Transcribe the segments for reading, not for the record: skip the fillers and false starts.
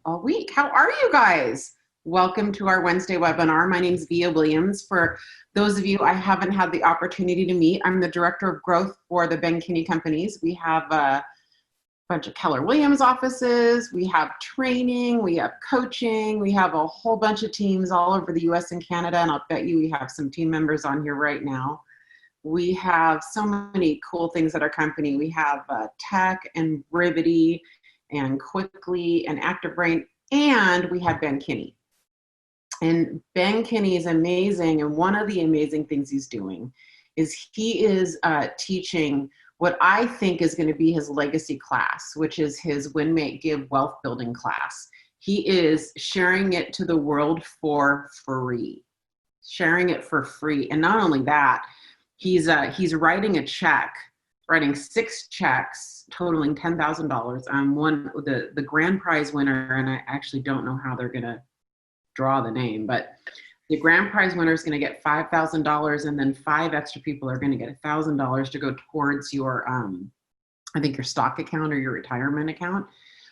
all week. How are you guys? Welcome to our Wednesday webinar. My name is Via Williams. For those of you I haven't had the opportunity to meet, I'm the Director of Growth for the Ben Kinney Companies. We have a bunch of Keller Williams offices, we have training, we have coaching, we have a whole bunch of teams all over the US and Canada, and I'll bet you we have some team members on here right now. We have so many cool things at our company. We have Tech and Brivity and Quickly and Active Brain, and we have Ben Kinney. And Ben Kinney is amazing, and one of the amazing things he's doing is he is teaching what I think is going to be his legacy class, which is his Win, Make, Give wealth building class. He is sharing it to the world for free, sharing it for free. And not only that, he's writing a check, writing 6 checks totaling $10,000. The grand prize winner, and I actually don't know how they're going to draw the name, but the grand prize winner is going to get $5,000, and then 5 extra people are going to get $1,000 to go towards your, I think your stock account or your retirement account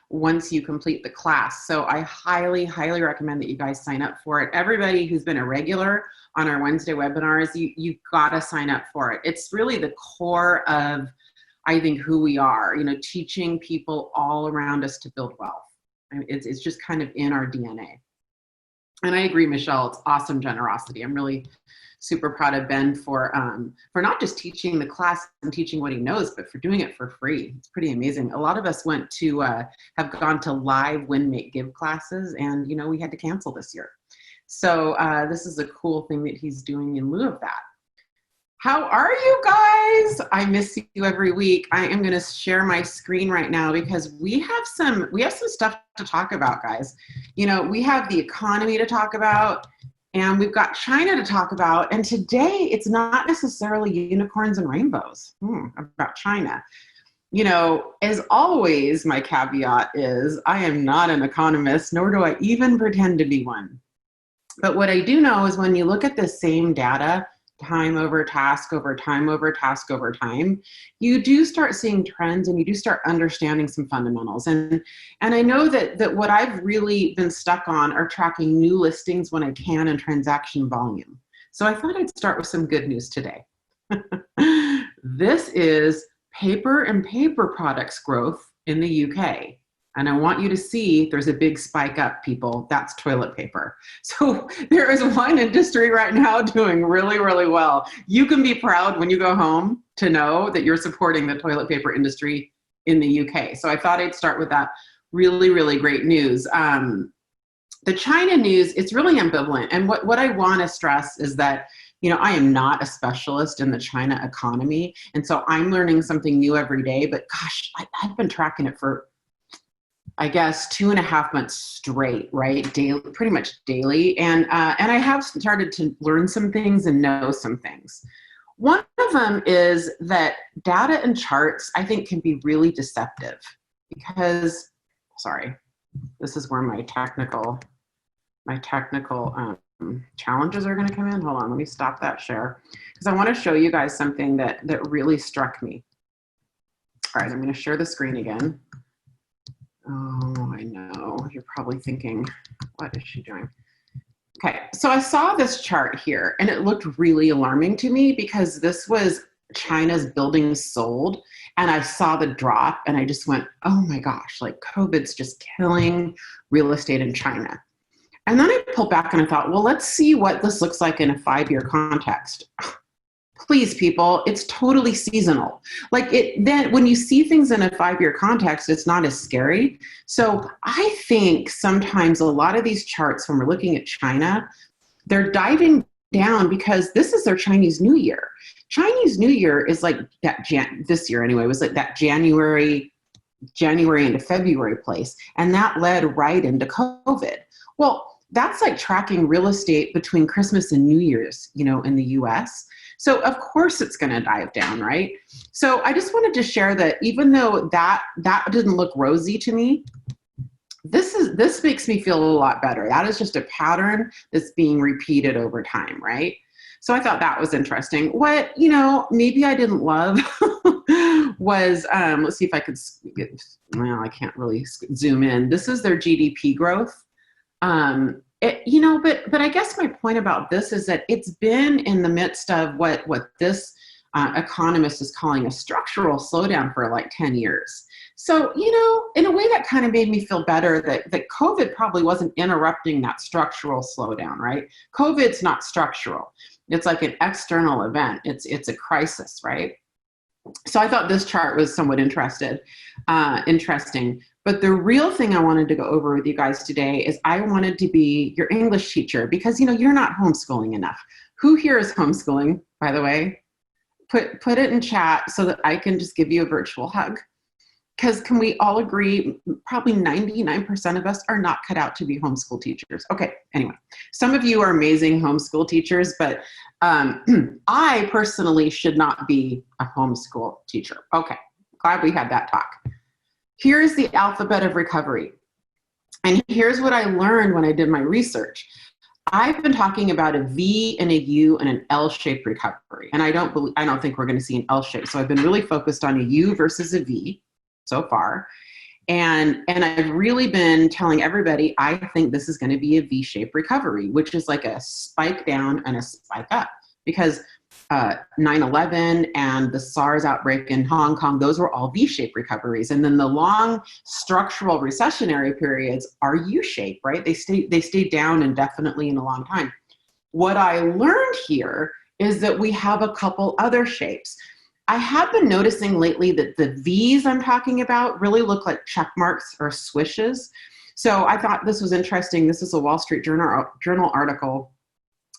once you complete the class. So I highly, highly recommend that you guys sign up for it. Everybody who's been a regular on our Wednesday webinars, you've got to sign up for it. It's really the core of, I think, who we are, teaching people all around us to build wealth. It's just kind of in our DNA. And I agree, Michelle, it's awesome generosity. I'm really super proud of Ben for not just teaching the class and teaching what he knows, but for doing it for free. It's pretty amazing. A lot of us went to, have gone to live Win, Make, Give classes, and we had to cancel this year. So this is a cool thing that he's doing in lieu of that. How are you guys? I miss you every week. I am going to share my screen right now because we have some stuff to talk about, guys. We have the economy to talk about, and we've got China to talk about. And today it's not necessarily unicorns and rainbows about China. As always, my caveat is I am not an economist, nor do I even pretend to be one. But what I do know is when you look at the same data, time over task over time over task over time, you do start seeing trends and you do start understanding some fundamentals. And I know that what I've really been stuck on are tracking new listings when I can and transaction volume. So I thought I'd start with some good news today. This is paper and paper products growth in the UK. And I want you to see there's a big spike up, people. That's toilet paper. So there is one industry right now doing really, really well. You can be proud when you go home to know that you're supporting the toilet paper industry in the UK. So I thought I'd start with that really, really great news. The China news, it's really ambivalent. And what I want to stress is that I am not a specialist in the China economy. And so I'm learning something new every day. But gosh, I've been tracking it for, I guess, 2.5 months straight, right? Daily, pretty much daily. And I have started to learn some things and know some things. One of them is that data and charts, I think, can be really deceptive because, sorry, this is where my technical challenges are going to come in. Hold on, let me stop that share because I want to show you guys something that really struck me. All right, I'm going to share the screen again. Oh, I know. You're probably thinking, what is she doing? Okay, so I saw this chart here and it looked really alarming to me because this was China's buildings sold, and I saw the drop and I just went, oh my gosh, like COVID's just killing real estate in China. And then I pulled back and I thought, well, let's see what this looks like in a 5-year context. Please, people, it's totally seasonal. Then when you see things in a 5-year context, it's not as scary. So I think sometimes a lot of these charts, when we're looking at China, they're diving down because this is their Chinese New Year. Chinese New Year is like that, this year anyway, was like that January into February place. And that led right into COVID. Well, that's like tracking real estate between Christmas and New Year's, in the US. So of course it's going to dive down, right? So I just wanted to share that even though that didn't look rosy to me, this makes me feel a lot better. That is just a pattern that's being repeated over time, right? So I thought that was interesting. What, maybe I didn't love was, let's see if I could well, I can't really zoom in. This is their GDP growth. But I guess my point about this is that it's been in the midst of what this economist is calling a structural slowdown for like 10 years. So, in a way that kind of made me feel better that COVID probably wasn't interrupting that structural slowdown, right? COVID's not structural. It's like an external event. It's a crisis, right? So I thought this chart was somewhat interesting. But the real thing I wanted to go over with you guys today is I wanted to be your English teacher because, you're not homeschooling enough. Who here is homeschooling, by the way? Put it in chat so that I can just give you a virtual hug. Because can we all agree, probably 99% of us are not cut out to be homeschool teachers. Okay, anyway, some of you are amazing homeschool teachers, but I personally should not be a homeschool teacher. Okay, glad we had that talk. Here's the alphabet of recovery. And here's what I learned when I did my research. I've been talking about a V and a U and an L-shaped recovery. And I don't think we're going to see an L shape. So I've been really focused on a U versus a V so far. And I've really been telling everybody, I think this is going to be a V-shaped recovery, which is like a spike down and a spike up, because 9/11 and the SARS outbreak in Hong Kong, those were all V-shaped recoveries. And then the long structural recessionary periods are U-shaped, right? They stay down indefinitely in a long time. What I learned here is that we have a couple other shapes. I have been noticing lately that the V's I'm talking about really look like check marks or swishes. So I thought this was interesting. This is a Wall Street Journal article.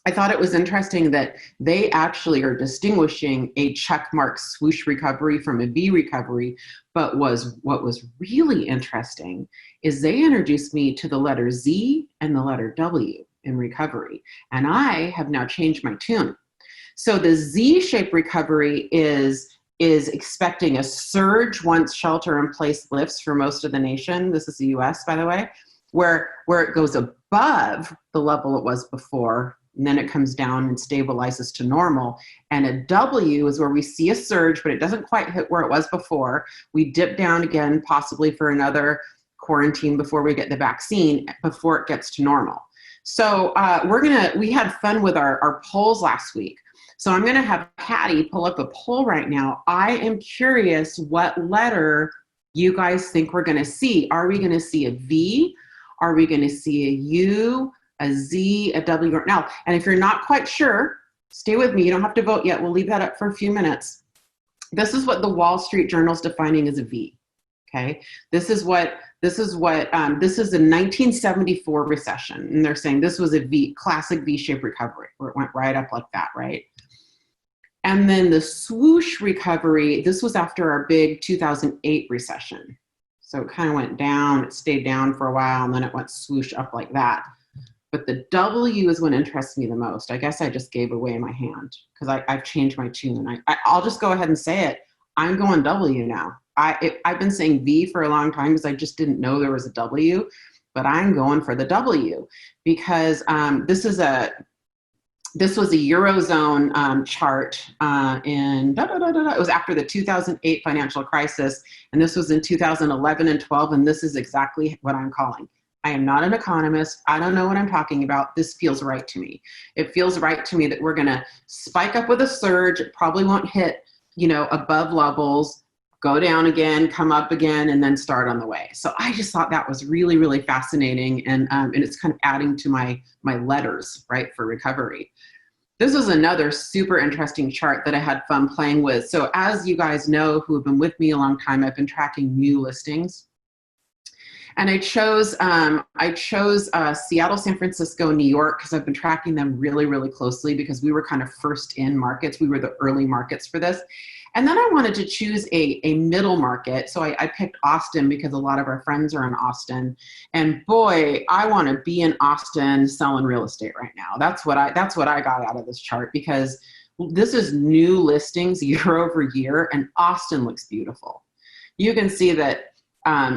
I thought it was interesting that they actually are distinguishing a check mark swoosh recovery from a V recovery. But what was really interesting is they introduced me to the letter Z and the letter W in recovery. And I have now changed my tune. So the Z-shaped recovery is expecting a surge once shelter-in-place lifts for most of the nation. This is the U.S., by the way, where it goes above the level it was before, and then it comes down and stabilizes to normal. And a W is where we see a surge, but it doesn't quite hit where it was before. We dip down again, possibly for another quarantine before we get the vaccine, before it gets to normal. So we had fun with our polls last week. So I'm going to have Patty pull up a poll right now. I am curious what letter you guys think we're going to see. Are we going to see a V? Are we going to see a U, a Z, a W, or an L? And if you're not quite sure, stay with me. You don't have to vote yet. We'll leave that up for a few minutes. This is what the Wall Street Journal is defining as a V. Okay, this is a 1974 recession, and they're saying this was a classic V-shaped recovery, where it went right up like that, right? And then the swoosh recovery, this was after our big 2008 recession. So it kind of went down, it stayed down for a while, and then it went swoosh up like that. But the W is what interests me the most. I guess I just gave away my hand because I've changed my tune. I'll just go ahead and say it. I'm going W now. I've been saying V for a long time because I just didn't know there was a W, but I'm going for the W because this was a Eurozone chart it was after the 2008 financial crisis, and this was in 2011 and 12, and this is exactly what I'm calling. I am not an economist. I don't know what I'm talking about. This feels right to me. It feels right to me that we're going to spike up with a surge. It probably won't hit, above levels, go down again, come up again, and then start on the way. So I just thought that was really, really fascinating. And it's kind of adding to my letters, right, for recovery. This is another super interesting chart that I had fun playing with. So as you guys know, who have been with me a long time, I've been tracking new listings. And I chose Seattle, San Francisco, New York, because I've been tracking them really, really closely because we were kind of first in markets. We were the early markets for this. And then I wanted to choose a middle market. So I picked Austin because a lot of our friends are in Austin. And boy, I want to be in Austin selling real estate right now. That's what I got out of this chart, because this is new listings year over year, and Austin looks beautiful. You can see that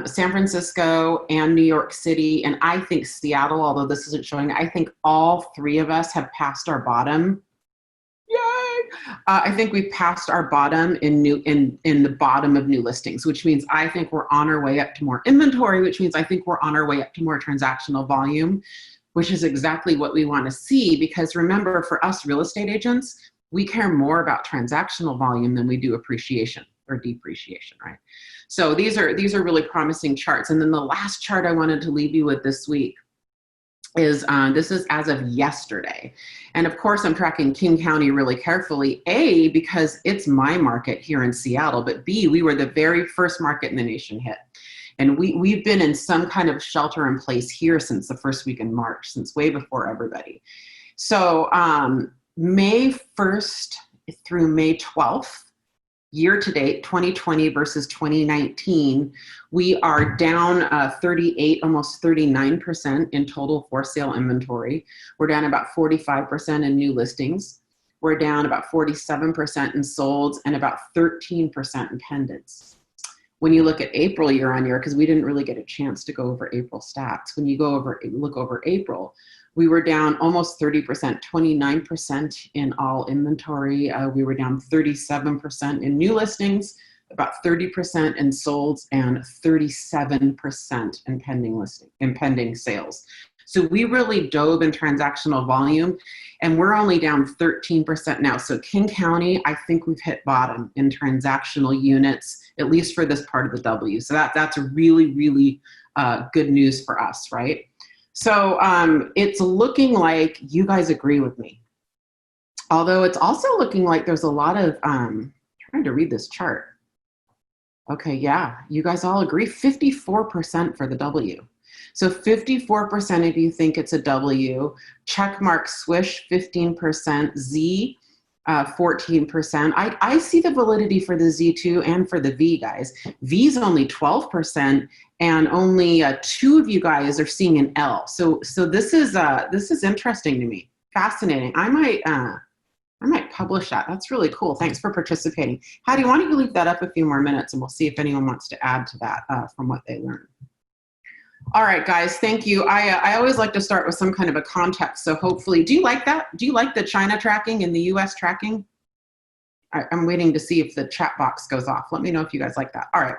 San Francisco and New York City, and I think Seattle, although this isn't showing, I think all three of us have passed our bottom. Yay! I think we've passed our bottom in the bottom of new listings, which means I think we're on our way up to more inventory, which means I think we're on our way up to more transactional volume, which is exactly what we want to see. Because remember, for us real estate agents, we care more about transactional volume than we do appreciation or depreciation, right? So these are really promising charts. And then the last chart I wanted to leave you with this week is this is as of yesterday. And of course, I'm tracking King County really carefully, A, because it's my market here in Seattle, but B, we were the very first market in the nation hit. And we've been in some kind of shelter in place here since the first week in March, since way before everybody. So May 1st through May 12th, year to date, 2020 versus 2019, we are down 38, almost 39% in total for sale inventory. We're down about 45% in new listings. We're down about 47% in solds and about 13% in pendants. When you look at April year on year, because we didn't really get a chance to go over April stats, when you look over April, we were down almost 30%, 29% in all inventory. We were down 37% in new listings, about 30% in solds, and 37% in pending sales. So we really dove in transactional volume, and we're only down 13% now. So King County, I think we've hit bottom in transactional units, at least for this part of the W. So that's really, really good news for us, right? So it's looking like you guys agree with me. Although it's also looking like there's a lot of, trying to read this chart. Okay, yeah, you guys all agree, 54% for the W. So 54% of you think it's a W. Checkmark Swish, 15%. Z, 14%. I see the validity for the Z2 and for the V, guys. V's only 12%, and only 2 of you guys are seeing an L. So this is interesting to me. Fascinating. I might publish that. That's really cool. Thanks for participating. Hattie, why don't you leave that up a few more minutes, and we'll see if anyone wants to add to that from what they learned. All right, guys, thank you. I always like to start with some kind of a context. So hopefully, do you like that? Do you like the China tracking and the US tracking? I'm waiting to see if the chat box goes off. Let me know if you guys like that. All right.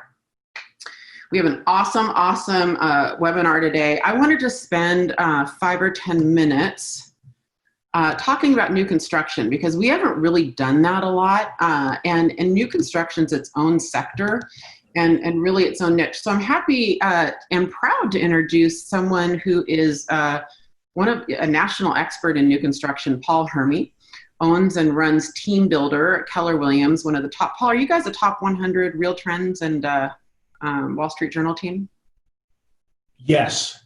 We have an awesome webinar today. I want to just spend 5 or 10 minutes talking about new construction, because we haven't really done that a lot. And new construction's its own sector. And really its own niche. So I'm happy and proud to introduce someone who is a national expert in new construction, Paul Hermy, owns and runs Team Builder at Keller Williams, one of the top. Paul, are you guys a top 100 Real Trends and Wall Street Journal team? Yes.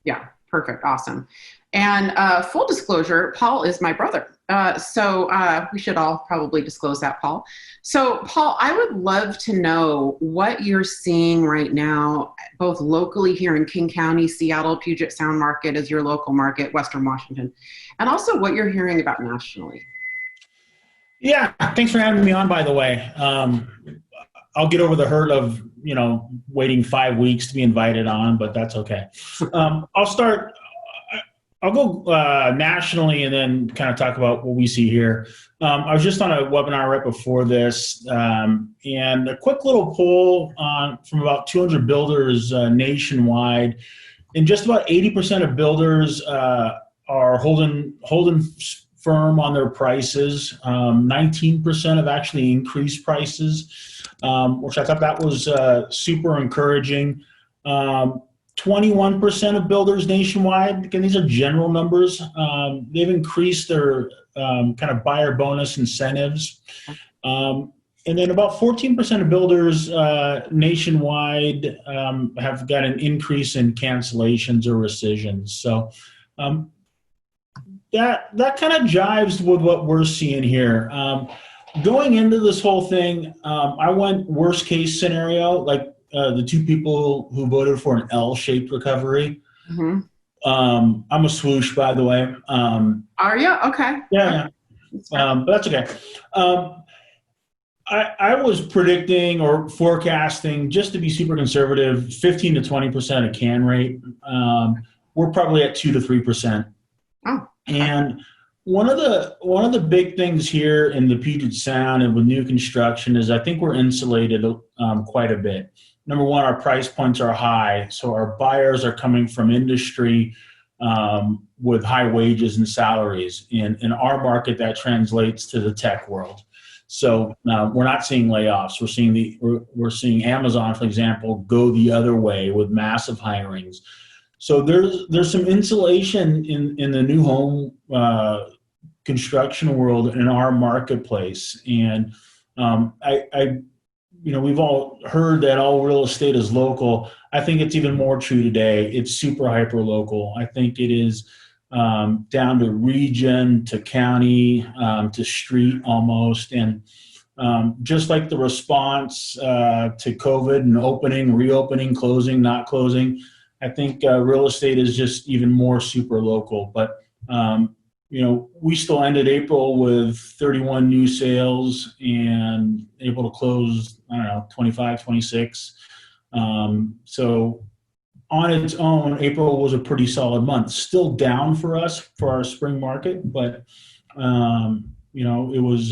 Yeah, perfect, awesome. And full disclosure, Paul is my brother. So we should all probably disclose that, Paul. So Paul, I would love to know what you're seeing right now, both locally here in King County, Seattle, Puget Sound market is your local market, Western Washington, and also what you're hearing about nationally. Yeah, thanks for having me on, by the way. I'll get over the hurt of, waiting 5 weeks to be invited on, but that's okay. I'll go nationally and then kind of talk about what we see here. I was just on a webinar right before this, and a quick little poll from about 200 builders nationwide, and just about 80% of builders are holding firm on their prices. 19% have actually increased prices, which I thought that was super encouraging. 21% of builders nationwide, again, these are general numbers, they've increased their kind of buyer bonus incentives. And then about 14% of builders nationwide have got an increase in cancellations or rescissions. So that kind of jives with what we're seeing here. Going into this whole thing, I went worst case scenario, like the 2 people who voted for an L-shaped recovery. Mm-hmm. I'm a swoosh, by the way. Are you? Okay. Yeah. But that's okay. I was predicting or forecasting, just to be super conservative, 15 to 20% of can rate. We're probably at 2 to 3%. Oh. And one of the big things here in the Puget Sound and with new construction is I think we're insulated quite a bit. Number one, our price points are high, so our buyers are coming from industry with high wages and salaries. In our market, that translates to the tech world. So we're not seeing layoffs. We're seeing Amazon, for example, go the other way with massive hirings. So there's some insulation in the new home construction world in our marketplace, and we've all heard that all real estate is local. I think it's even more true today. It's super hyper local. I think it is down to region, to county, to street almost, and just like the response to COVID and opening, reopening, closing, not closing. I think real estate is just even more super local. But, we still ended April with 31 new sales and able to close, 25, 26. So on its own, April was a pretty solid month. Still down for us for our spring market, but, it was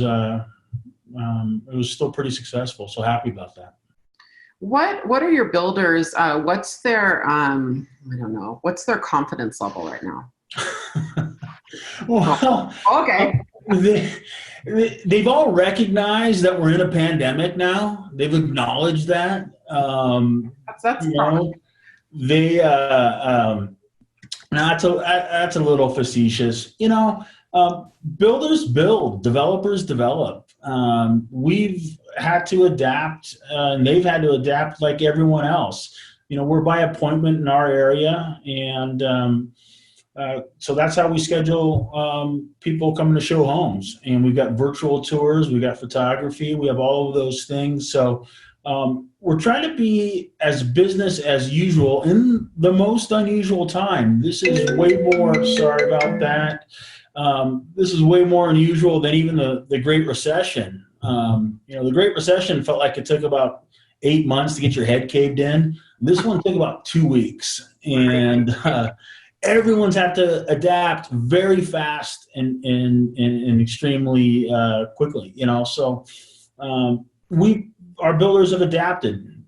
still pretty successful. So happy about that. What are your builders? What's their what's their confidence level right now? Well, okay. They've all recognized that we're in a pandemic now. They've acknowledged that. That's they that's a little facetious. Builders build, developers develop. We've had to adapt, and they've had to adapt like everyone else. We're by appointment in our area, and so that's how we schedule people coming to show homes. And we've got virtual tours, we got photography, we have all of those things. So we're trying to be as business as usual in the most unusual time. This is way more, sorry about that. This is way more unusual than even the Great Recession. The Great Recession felt like it took about 8 months to get your head caved in. This one took about 2 weeks, and everyone's had to adapt very fast and extremely quickly. So our builders have adapted.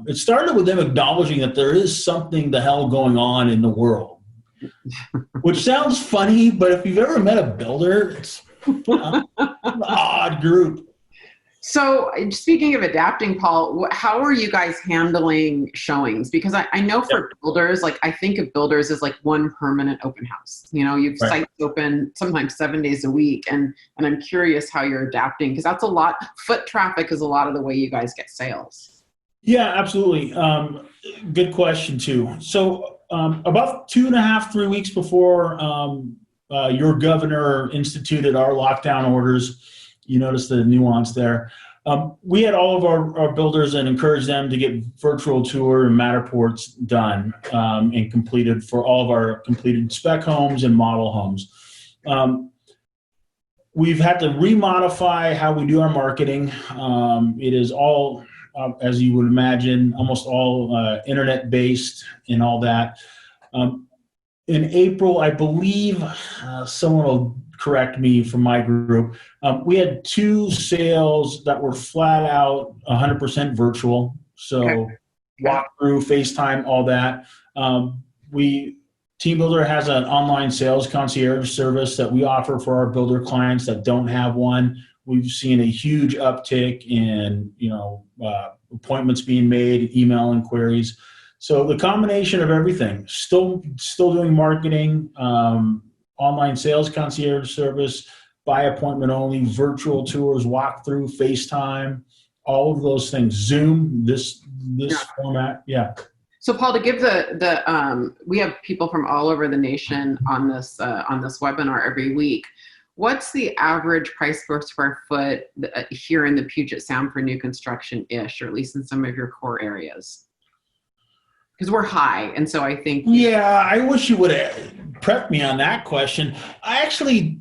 It started with them acknowledging that there is something the hell going on in the world, which sounds funny, but if you've ever met a builder, it's an odd group. So speaking of adapting, Paul, how are you guys handling showings? Because I know for builders, I think of builders as like one permanent open house. You've Right. sites open sometimes 7 days a week. And I'm curious how you're adapting, because that's a lot. Foot traffic is a lot of the way you guys get sales. Yeah, absolutely. Good question too. So about 2.5, 3 weeks before your governor instituted our lockdown orders, you notice the nuance there. We had all of our builders and encouraged them to get virtual tour and Matterports done and completed for all of our completed spec homes and model homes. We've had to remodify how we do our marketing. It is all, as you would imagine, almost all internet-based and all that. In April, I believe, someone will correct me from my group, we had 2 sales that were flat out 100% virtual. So walk through, FaceTime, all that. Team Builder has an online sales concierge service that we offer for our builder clients that don't have one. We've seen a huge uptick in appointments being made, email inquiries. So the combination of everything, still doing marketing, online sales concierge service, by appointment only, virtual tours, walkthrough, FaceTime, all of those things. Zoom, this format, yeah. So Paul, to give we have people from all over the nation on this webinar every week. What's the average price per square foot here in the Puget Sound for new construction-ish, or at least in some of your core areas? Because we're high, and so I think... Yeah, I wish you would have prepped me on that question. I actually,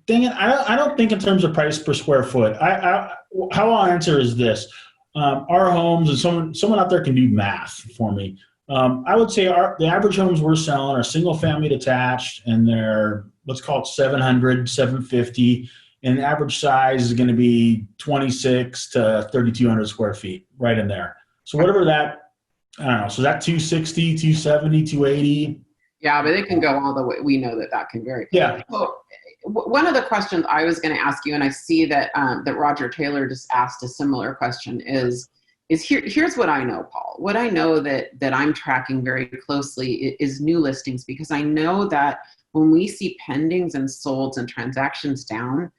I don't think in terms of price per square foot. How I'll answer is this. Our homes, and someone out there can do math for me. I would say the average homes we're selling are single family detached, and they're, let's call it 700, 750, and the average size is going to be 26 to 3,200 square feet, right in there. So whatever that, I don't know, so that 260, 270, 280. Yeah, but it can go all the way. We know that can vary. Yeah. So, one of the questions I was going to ask you, and I see that that Roger Taylor just asked a similar question, is here's what I know, Paul. What I know that I'm tracking very closely is new listings, because I know that when we see pendings and solds and transactions down,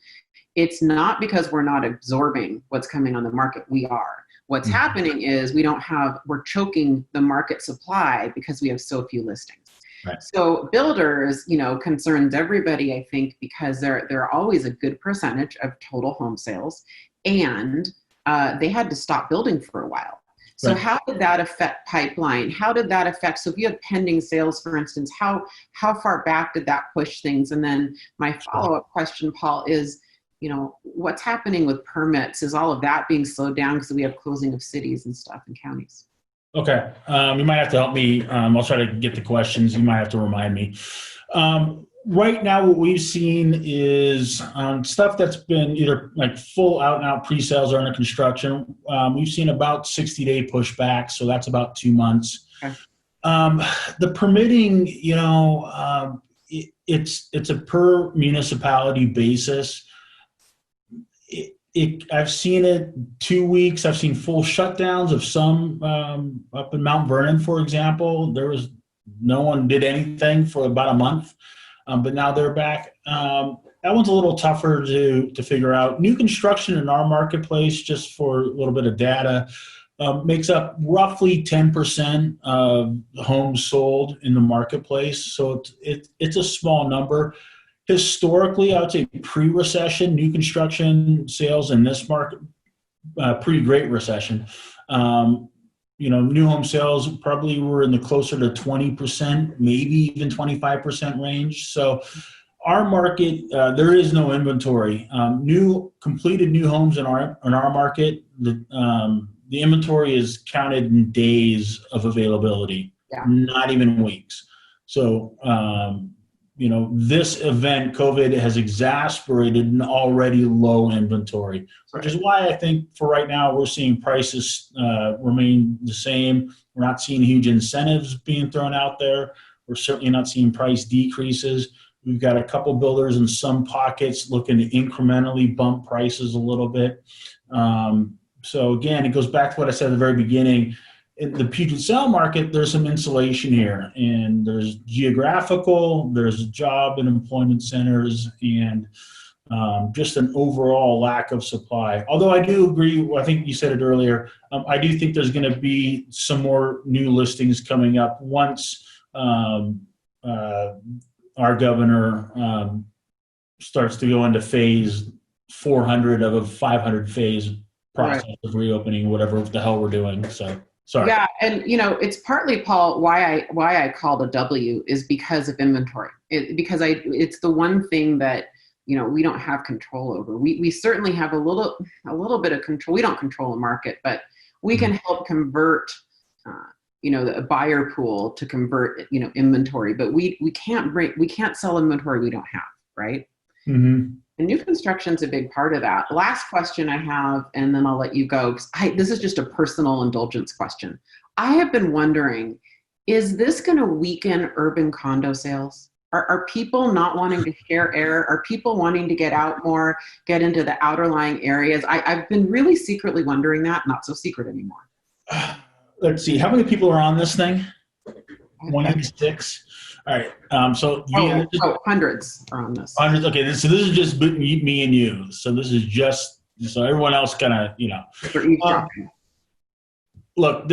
it's not because we're not absorbing what's coming on the market. We are. What's happening is we're choking the market supply because we have so few listings. Right. So builders, concerns everybody, I think, because they're always a good percentage of total home sales, and they had to stop building for a while. So Right. How did that affect pipeline? How did that affect, so if you have pending sales, for instance, how far back did that push things? And then my follow-up question, Paul, is, what's happening with permits? Is all of that being slowed down because we have closing of cities and stuff and counties? Okay. You might have to help me. I'll try to get the questions. You might have to remind me. Right now, what we've seen is stuff that's been either like full out and out pre-sales or under construction. We've seen about 60-day pushback, so that's about 2 months. Okay. The permitting, it's a per municipality basis. I've seen it 2 weeks. I've seen full shutdowns of some up in Mount Vernon, for example. No one did anything for about a month, but now they're back. That one's a little tougher to figure out. New construction in our marketplace, just for a little bit of data, makes up roughly 10% of homes sold in the marketplace. So it's a small number. Historically, I would say pre-recession, new construction sales in this market, pre-Great Recession, new home sales probably were in the closer to 20%, maybe even 25% range. So our market, there is no inventory. Completed new homes in our market, the inventory is counted in days of availability, not even weeks. So, this event, COVID, has exacerbated an already low inventory, which is why I think for right now we're seeing prices remain the same. We're not seeing huge incentives being thrown out there. We're certainly not seeing price decreases. We've got a couple builders in some pockets looking to incrementally bump prices a little bit. So again, it goes back to what I said at the very beginning. In the Puget Sound market, there's some insulation here, and there's geographical, there's job and employment centers, and just an overall lack of supply. Although I do agree, I think you said it earlier, I do think there's going to be some more new listings coming up once our governor starts to go into phase 400 of a 500 phase process of reopening, whatever the hell we're doing. So. Sorry. Yeah, and it's partly, Paul, why I called a W is because of inventory. It's the one thing that we don't have control over. We certainly have a little bit of control. We don't control the market, but we can help convert the buyer pool to convert inventory. But we can't sell inventory we don't have, right? Mm-hmm. And new construction's a big part of that. Last question I have, and then I'll let you go, because this is just a personal indulgence question. I have been wondering, is this going to weaken urban condo sales? Are people not wanting to share air? Are people wanting to get out more, get into the outer lying areas? I've been really secretly wondering that, not so secret anymore. Let's see, how many people are on this thing? 186. All right. So hundreds are on this. Hundreds. Okay. So this is just me and you. So this is just so everyone else kind of look.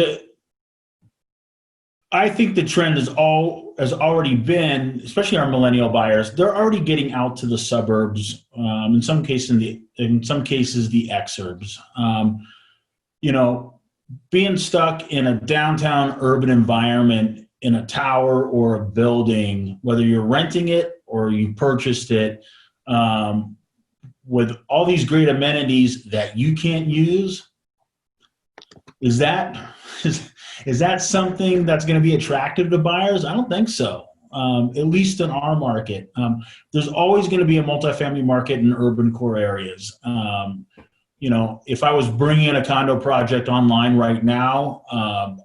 I think the trend has already been, especially our millennial buyers. They're already getting out to the suburbs. In some cases, the exurbs. Being stuck in a downtown urban environment, in a tower or a building, whether you're renting it or you purchased it, with all these great amenities that you can't use, Is that something that's going to be attractive to buyers? I don't think so. At least in our market. There's always going to be a multifamily market in urban core areas. If I was bringing a condo project online right now,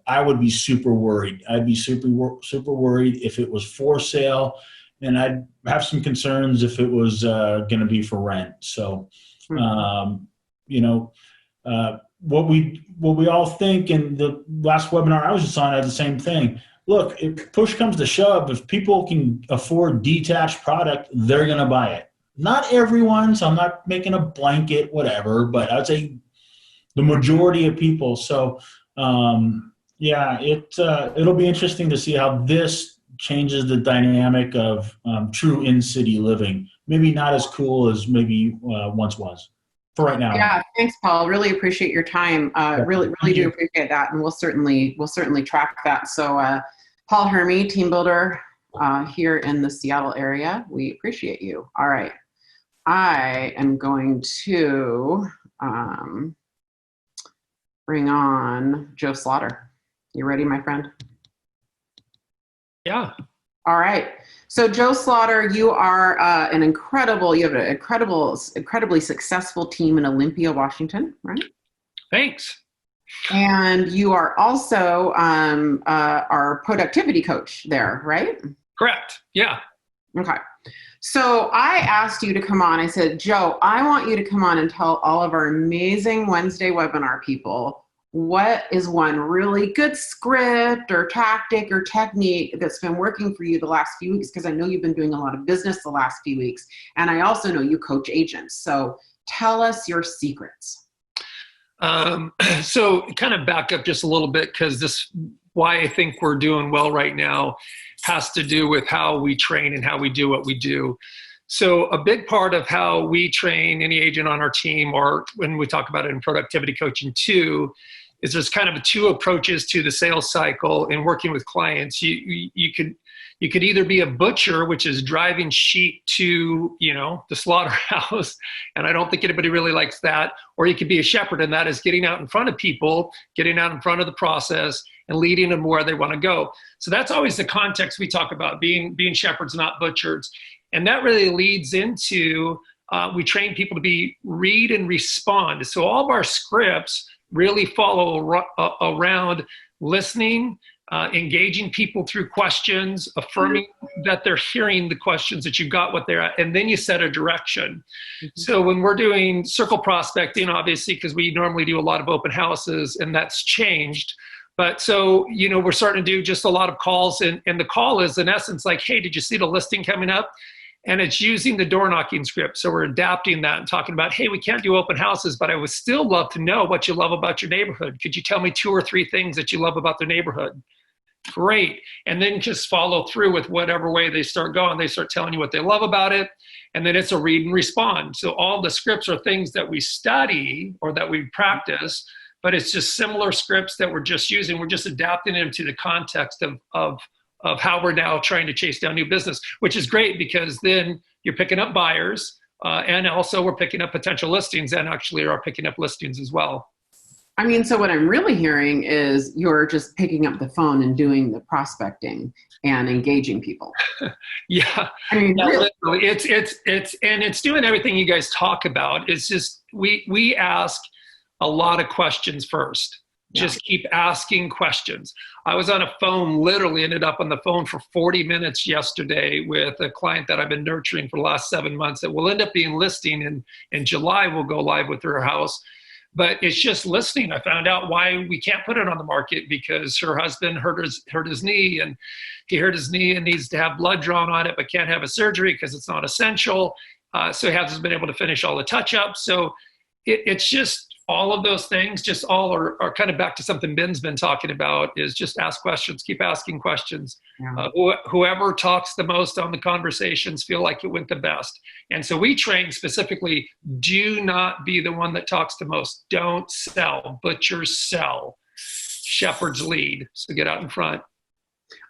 I would be super worried. I'd be super worried if it was for sale, and I'd have some concerns if it was going to be for rent. So, what we all think, in the last webinar I was just on, had the same thing. Look, if push comes to shove, if people can afford detached product, they're going to buy it. Not everyone, so I'm not making a blanket, whatever, but I'd say the majority of people. So, it'll be interesting to see how this changes the dynamic of true in-city living. Maybe not as cool as maybe once was. For right now. Yeah, thanks, Paul. Really appreciate your time. Really do appreciate that, and we'll certainly track that. So, Paul Hermy, team builder here in the Seattle area, we appreciate you. All right, I am going to bring on Joe Slaughter. You ready, my friend? Yeah. All right. So Joe Slaughter, you are you have an incredibly successful team in Olympia, Washington, right? Thanks. And you are also our productivity coach there, right? Correct. Yeah. Okay. So I asked you to come on. I said, Joe, I want you to come on and tell all of our amazing Wednesday webinar people what is one really good script or tactic or technique that's been working for you the last few weeks, because I know you've been doing a lot of business the last few weeks, and I also know you coach agents. So tell us your secrets. So kind of back up just a little bit, because why I think we're doing well right now has to do with how we train and how we do what we do. So a big part of how we train any agent on our team, or when we talk about it in productivity coaching too, is there's kind of two approaches to the sales cycle in working with clients. You could either be a butcher, which is driving sheep to, the slaughterhouse, and I don't think anybody really likes that, or you could be a shepherd, and that is getting out in front of people, getting out in front of the process, and leading them where they want to go. So that's always the context we talk about, being shepherds, not butchers. And that really leads into, we train people to be read and respond. So all of our scripts really follow around listening, engaging people through questions, affirming that they're hearing the questions, that you've got what they're at, and then you set a direction. So when we're doing circle prospecting, obviously, because we normally do a lot of open houses, and that's changed. But so, we're starting to do just a lot of calls, and the call is in essence like, hey, did you see the listing coming up? And it's using the door knocking script. So we're adapting that and talking about, hey, we can't do open houses, but I would still love to know what you love about your neighborhood. Could you tell me 2 or 3 things that you love about the neighborhood? Great. And then just follow through with whatever way they start going. They start telling you what they love about it. And then it's a read and respond. So all the scripts are things that we study or that we practice, but it's just similar scripts that we're just using. We're just adapting them to the context of how we're now trying to chase down new business, which is great, because then you're picking up buyers, and also we're picking up potential listings, and actually are picking up listings as well. I mean, so what I'm really hearing is you're just picking up the phone and doing the prospecting and engaging people. Yeah. I mean, really. It's doing everything you guys talk about. It's just, we ask a lot of questions first. Just keep asking questions. I was on a phone, literally ended up on the phone for 40 minutes yesterday with a client that I've been nurturing for the last 7 months that will end up being listing in July. We'll go live with her house. But it's just listening. I found out why we can't put it on the market, because her husband hurt his knee, and he hurt his knee and needs to have blood drawn on it, but can't have a surgery because it's not essential. So he hasn't been able to finish all the touch-ups. So it's just all of those things, just all are kind of back to something Ben's been talking about, is just ask questions, keep asking questions. Yeah. Whoever talks the most on the conversations feel like it went the best. And so we train specifically, do not be the one that talks the most. Don't sell, butchers sell. Shepherds lead. So get out in front.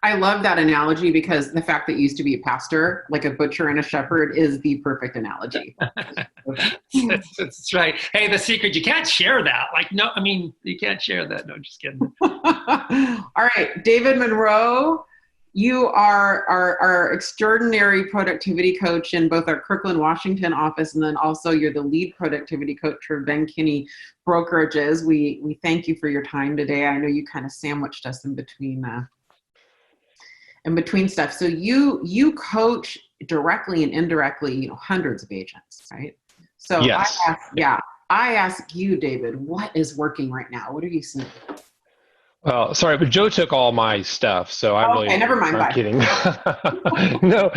I love that analogy because the fact that you used to be a pastor, like a butcher and a shepherd, is the perfect analogy. That's right. Hey, the secret, you can't share that. Like, no, I mean, you can't share that. No, just kidding. All right, David Monroe, you are our extraordinary productivity coach in both our Kirkland, Washington office, and then also you're the lead productivity coach for Ben Kinney Brokerages. We thank you for your time today. I know you kind of sandwiched us in between stuff. So you coach directly and indirectly, hundreds of agents, right? So yes. I ask you, David, what is working right now? What are you seeing? Well, sorry, but Joe took all my stuff, so I really. Okay, never mind. I'm kidding. No.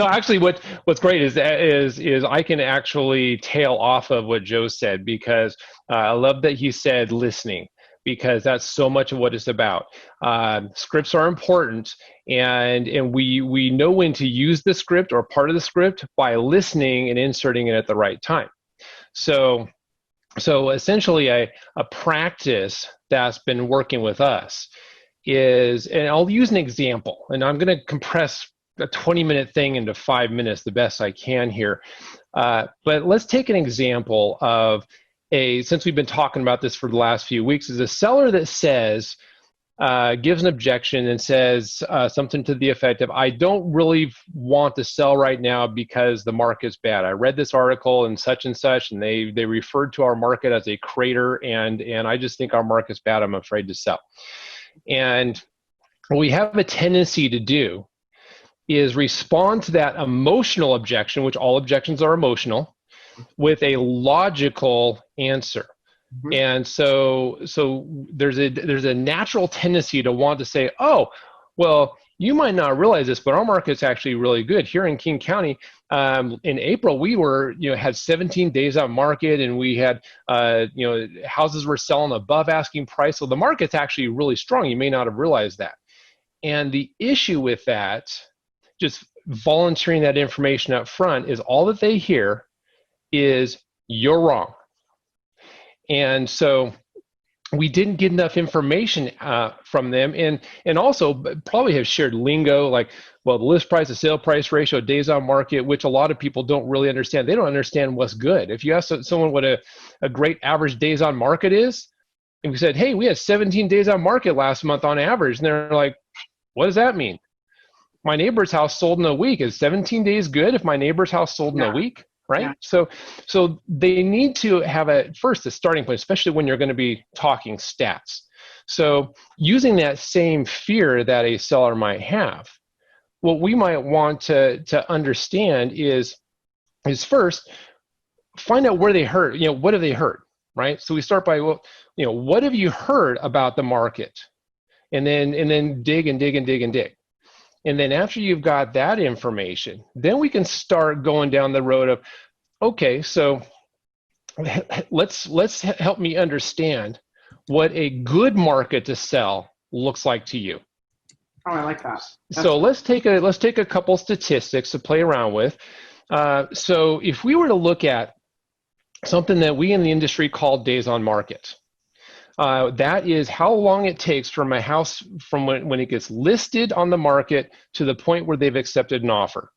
Actually, what's great is I can actually tail off of what Joe said, because I love that he said listening, because that's so much of what it's about. Scripts are important, and we know when to use the script or part of the script by listening and inserting it at the right time. So essentially a practice that's been working with us is, and I'll use an example, and I'm going to compress a 20-minute thing into 5 minutes the best I can here. But let's take an example of since we've been talking about this for the last few weeks, is a seller that says, gives an objection and says something to the effect of, I don't really want to sell right now because the market's bad. I read this article and such, and they referred to our market as a crater, and I just think our market's bad. I'm afraid to sell. And what we have a tendency to do is respond to that emotional objection, which all objections are emotional, with a logical answer. Mm-hmm. And so there's a natural tendency to want to say, oh, well, you might not realize this, but our market's actually really good here in King County. In April, we had 17 days on market, and we had houses were selling above asking price. So the market's actually really strong. You may not have realized that. And the issue with that, just volunteering that information up front, is all that they hear is you're wrong. And so we didn't get enough information from them, and also probably have shared lingo like, well, the list price to sale price ratio, days on market, which a lot of people don't really understand. They don't understand what's good. If you ask someone what a great average days on market is, and we said, hey, we had 17 days on market last month on average, and they're like, what does that mean? My neighbor's house sold in a week. Is 17 days good if my neighbor's house sold in a week? Right? Yeah. So they need to have a starting point, especially when you're going to be talking stats. So using that same fear that a seller might have, what we might want to understand is first, find out where they heard, what have they heard, right? So we start by, well, what have you heard about the market? And then dig and dig and dig and dig. And then after you've got that information, then we can start going down the road of, okay, so let's help me understand what a good market to sell looks like to you. Oh, I like that. So let's take a couple statistics to play around with. So if we were to look at something that we in the industry call days on market, that is how long it takes from a house from when it gets listed on the market to the point where they've accepted an offer.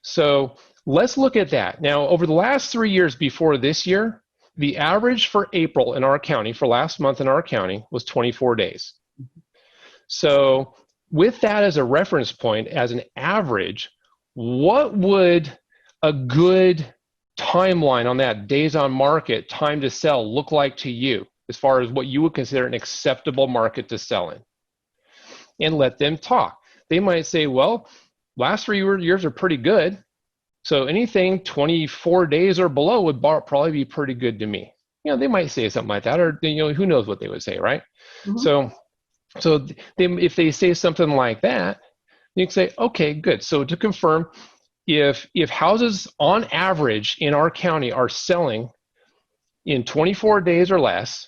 So let's look at that. Now, over the last 3 years before this year, the average for April in our county, for last month in our county, was 24 days. So with that as a reference point, as an average, what would a good timeline on that days on market, time to sell, look like to you, as far as what you would consider an acceptable market to sell in? And let them talk. They might say, well, last 3 years are pretty good, so anything 24 days or below would probably be pretty good to me. They might say something like that, or who knows what they would say, right? Mm-hmm. So if they say something like that, you can say, okay, good. So to confirm, if houses on average in our county are selling in 24 days or less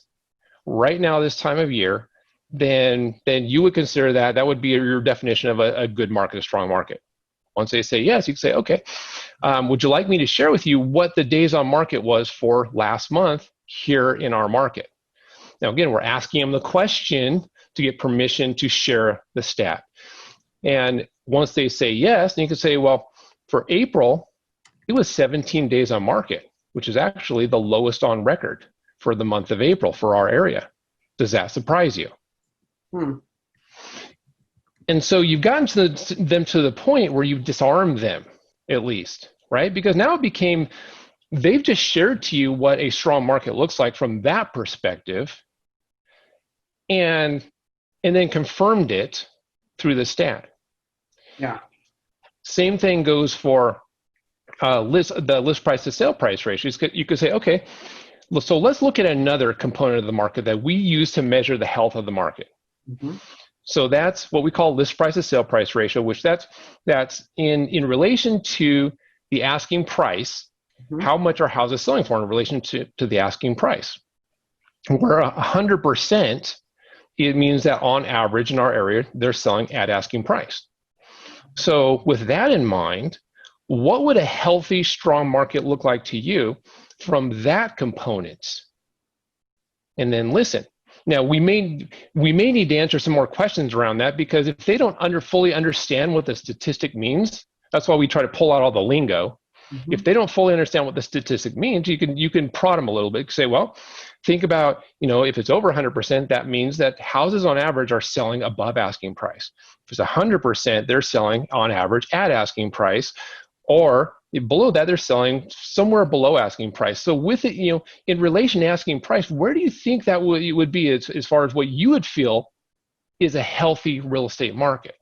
right now this time of year, then you would consider that would be your definition of a good market, a strong market. Once they say yes, you can say, okay, would you like me to share with you what the days on market was for last month here in our market? Now, again, we're asking them the question to get permission to share the stat. And once they say yes, then you can say, well, for April, it was 17 days on market, which is actually the lowest on record for the month of April for our area. Does that surprise you? And so you've gotten them to the point where you've disarmed them, at least, right? Because now it became, they've just shared to you what a strong market looks like from that perspective, and then confirmed it through the stat. Yeah. Same thing goes for the list price to sale price ratio. You could say, okay, so let's look at another component of the market that we use to measure the health of the market. So that's what we call list price to sale price ratio, which that's in relation to the asking price, how much are houses selling for in relation to the asking price. Where 100%, it means that on average in our area, they're selling at asking price. So with that in mind, what would a healthy, strong market look like to you from that component? And then listen. Now, we may need to answer some more questions around that, because if they don't fully understand what the statistic means, that's why we try to pull out all the lingo. If they don't fully understand what the statistic means, you can prod them a little bit. Say, well, think about, if it's over 100%, that means that houses on average are selling above asking price. If it's 100%, they're selling on average at asking price, or below that, they're selling somewhere below asking price. So with it, in relation to asking price, where do you think that would be as far as what you would feel is a healthy real estate market?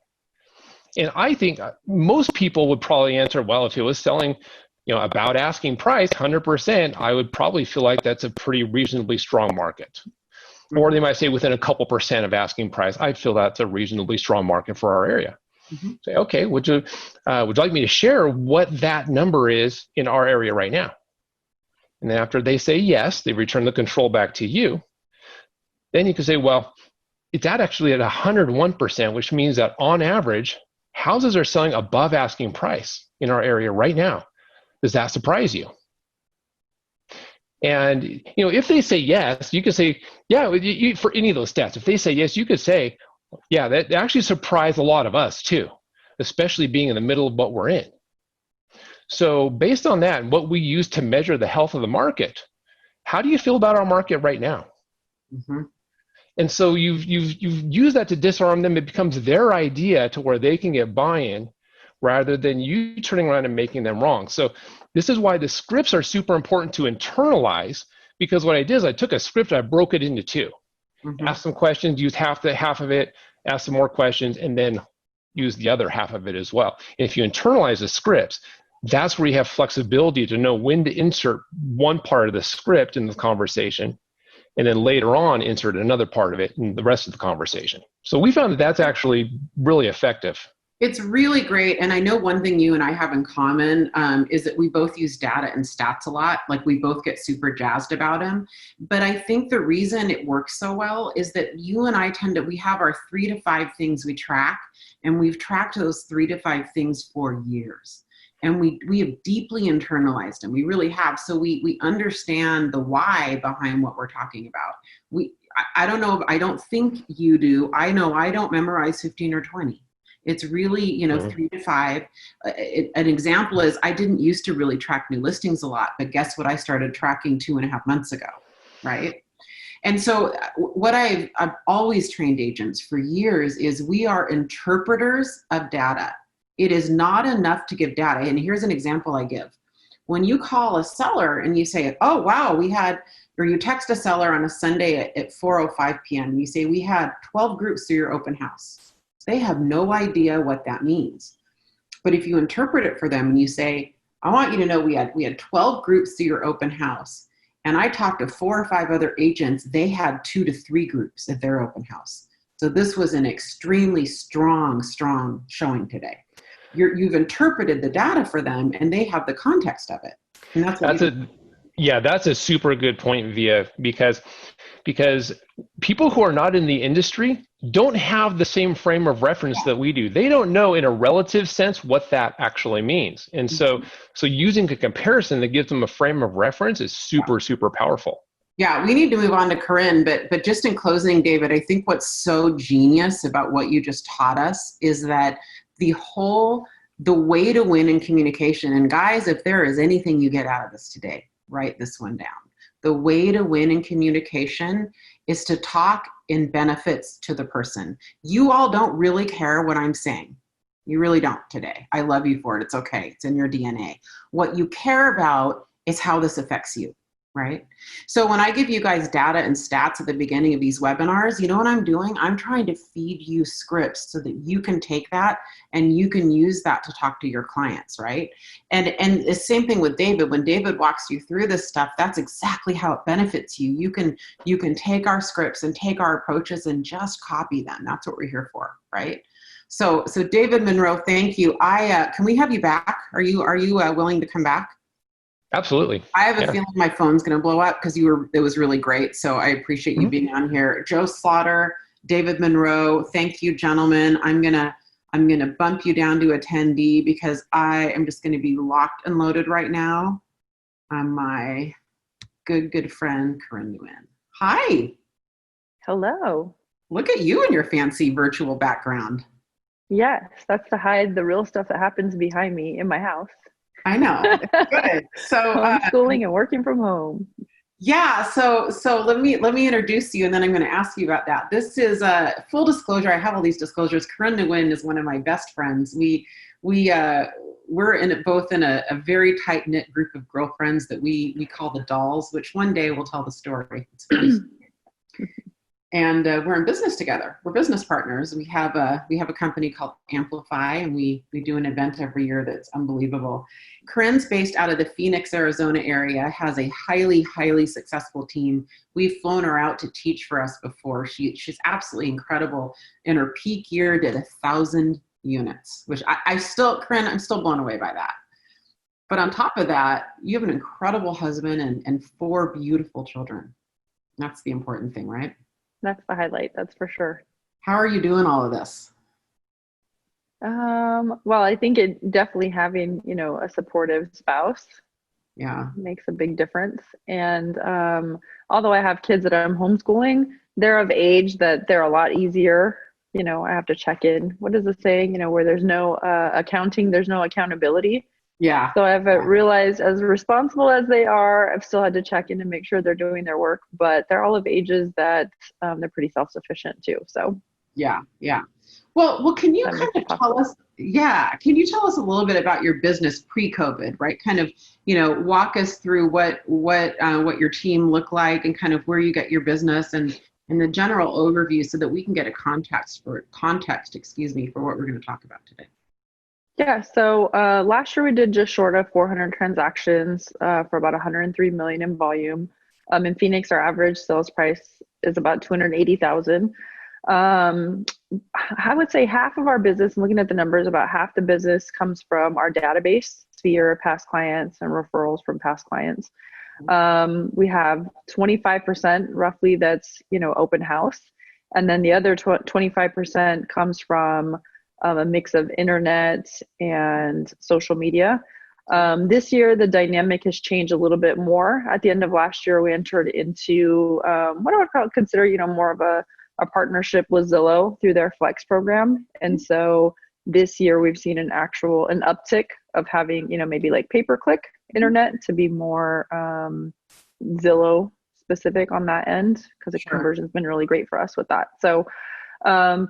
And I think most people would probably answer, well, if it was selling, about asking price, 100%, I would probably feel like that's a pretty reasonably strong market. Or they might say within a couple percent of asking price, I feel that's a reasonably strong market for our area. Say, okay, would you like me to share what that number is in our area right now? And then after they say yes, they return the control back to you. Then you can say, well, it's actually at 101%, which means that on average, houses are selling above asking price in our area right now. Does that surprise you? And if they say yes, you can say, yeah, for any of those stats, if they say yes, you could say, yeah, that actually surprised a lot of us too, especially being in the middle of what we're in. So based on that and what we use to measure the health of the market, how do you feel about our market right now? And so you've used that to disarm them. It becomes their idea to where they can get buy-in rather than you turning around and making them wrong. So this is why the scripts are super important to internalize, because what I did is I took a script, I broke it into two. Ask some questions, use half of it, ask some more questions, and then use the other half of it as well. And if you internalize the scripts, that's where you have flexibility to know when to insert one part of the script in the conversation, and then later on insert another part of it in the rest of the conversation. So we found that that's actually really effective. It's really great. And I know one thing you and I have in common is that we both use data and stats a lot. Like, we both get super jazzed about them. But I think the reason it works so well is that you and I we have our 3 to 5 things we track, and we've tracked those 3 to 5 things for years. And we have deeply internalized them. We really have. So we understand the why behind what we're talking about. I don't know. I don't think you do. I know I don't memorize 15 or 20. It's really, 3 to 5. An example is, I didn't used to really track new listings a lot, but guess what? I started tracking 2.5 months ago, right? And so what I've always trained agents for years is we are interpreters of data. It is not enough to give data. And here's an example I give. When you call a seller and you say, oh, wow, or you text a seller on a Sunday at 4:05 p.m. and you say, we had 12 groups through your open house. They have no idea what that means. But if you interpret it for them and you say, I want you to know we had 12 groups through your open house, and I talked to 4 or 5 other agents, they had 2 to 3 groups at their open house. So this was an extremely strong showing today. You've interpreted the data for them, and they have the context of it. And that's a super good point, Via, because people who are not in the industry don't have the same frame of reference that we do. They don't know in a relative sense what that actually means. And so using a comparison that gives them a frame of reference is super, super powerful. Yeah, we need to move on to Corinne, but just in closing, David, I think what's so genius about what you just taught us is that the way to win in communication, and guys, if there is anything you get out of this today, write this one down. The way to win in communication is to talk in benefits to the person. You all don't really care what I'm saying. You really don't today. I love you for it. It's okay. It's in your DNA. What you care about is how this affects you, right? So when I give you guys data and stats at the beginning of these webinars, you know what I'm doing? I'm trying to feed you scripts so that you can take that and you can use that to talk to your clients, right? And the same thing with David. When David walks you through this stuff, that's exactly how it benefits you. You can take our scripts and take our approaches and just copy them. That's what we're here for, right? So David Monroe, thank you. Can we have you back? Are you willing to come back? Absolutely. I have a feeling my phone's going to blow up because it was really great. So I appreciate you being on here. Joe Slaughter, David Monroe, thank you, gentlemen. I'm gonna bump you down to attendee because I am just going to be locked and loaded right now on my good friend Corinne Nguyen. Hi. Hello. Look at you and your fancy virtual background. Yes, that's to hide the real stuff that happens behind me in my house. I know. It's good. So homeschooling and working from home. Yeah. So let me introduce you, and then I'm going to ask you about that. This is full disclosure. I have all these disclosures. Corinne Nguyen is one of my best friends. We're both in a very tight knit group of girlfriends that we call the dolls, which one day we'll tell the story. It's funny. And we're in business together. We're business partners. We have a company called Amplify, and we do an event every year that's unbelievable. Corinne's based out of the Phoenix, Arizona area, has a highly, highly successful team. We've flown her out to teach for us before. She's absolutely incredible. In her peak year, did 1,000 units, which Corinne, I'm still blown away by that. But on top of that, you have an incredible husband and 4 beautiful children. That's the important thing, right? That's the highlight, that's for sure. How are you doing all of this? Well, I think it definitely having, a supportive spouse makes a big difference. And although I have kids that I'm homeschooling, they're of age that they're a lot easier. I have to check in. What is the saying? Where there's no accounting, there's no accountability. Yeah. So I've realized, as responsible as they are, I've still had to check in and make sure they're doing their work, but they're all of ages that they're pretty self-sufficient too. So yeah. Well, can you kind of tell us, can you tell us a little bit about your business pre-COVID, right? Kind of, walk us through what your team looked like and kind of where you get your business and the general overview so that we can get a context for what we're going to talk about today. Yeah, so last year we did just short of 400 transactions for about 103 million in volume. In Phoenix, our average sales price is about 280,000. I would say half of our business, looking at the numbers, about half the business comes from our database, Sphere, past clients, and referrals from past clients. We have 25% roughly that's, open house. And then the other 25% comes from a mix of internet and social media. This year, the dynamic has changed a little bit more. At the end of last year, we entered into what I would consider, more of a partnership with Zillow through their Flex program. And so this year, we've seen an uptick of having, maybe like pay-per-click internet to be more Zillow specific on that end, because the conversion's been really great for us with that. So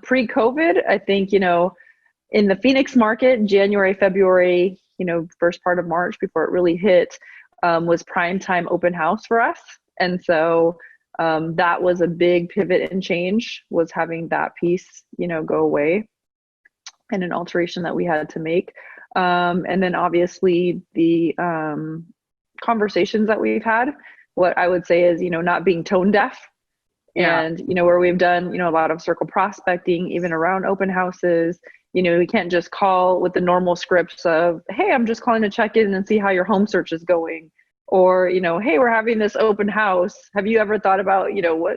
pre-COVID, I think, in the Phoenix market, January, February, first part of March before it really hit, was prime time open house for us. And so that was a big pivot and change, was having that piece, go away, and an alteration that we had to make. And then obviously the conversations that we've had, what I would say is, not being tone deaf. And, where we've done, a lot of circle prospecting, even around open houses, we can't just call with the normal scripts of, hey, I'm just calling to check in and see how your home search is going. Or, hey, we're having this open house. Have you ever thought about,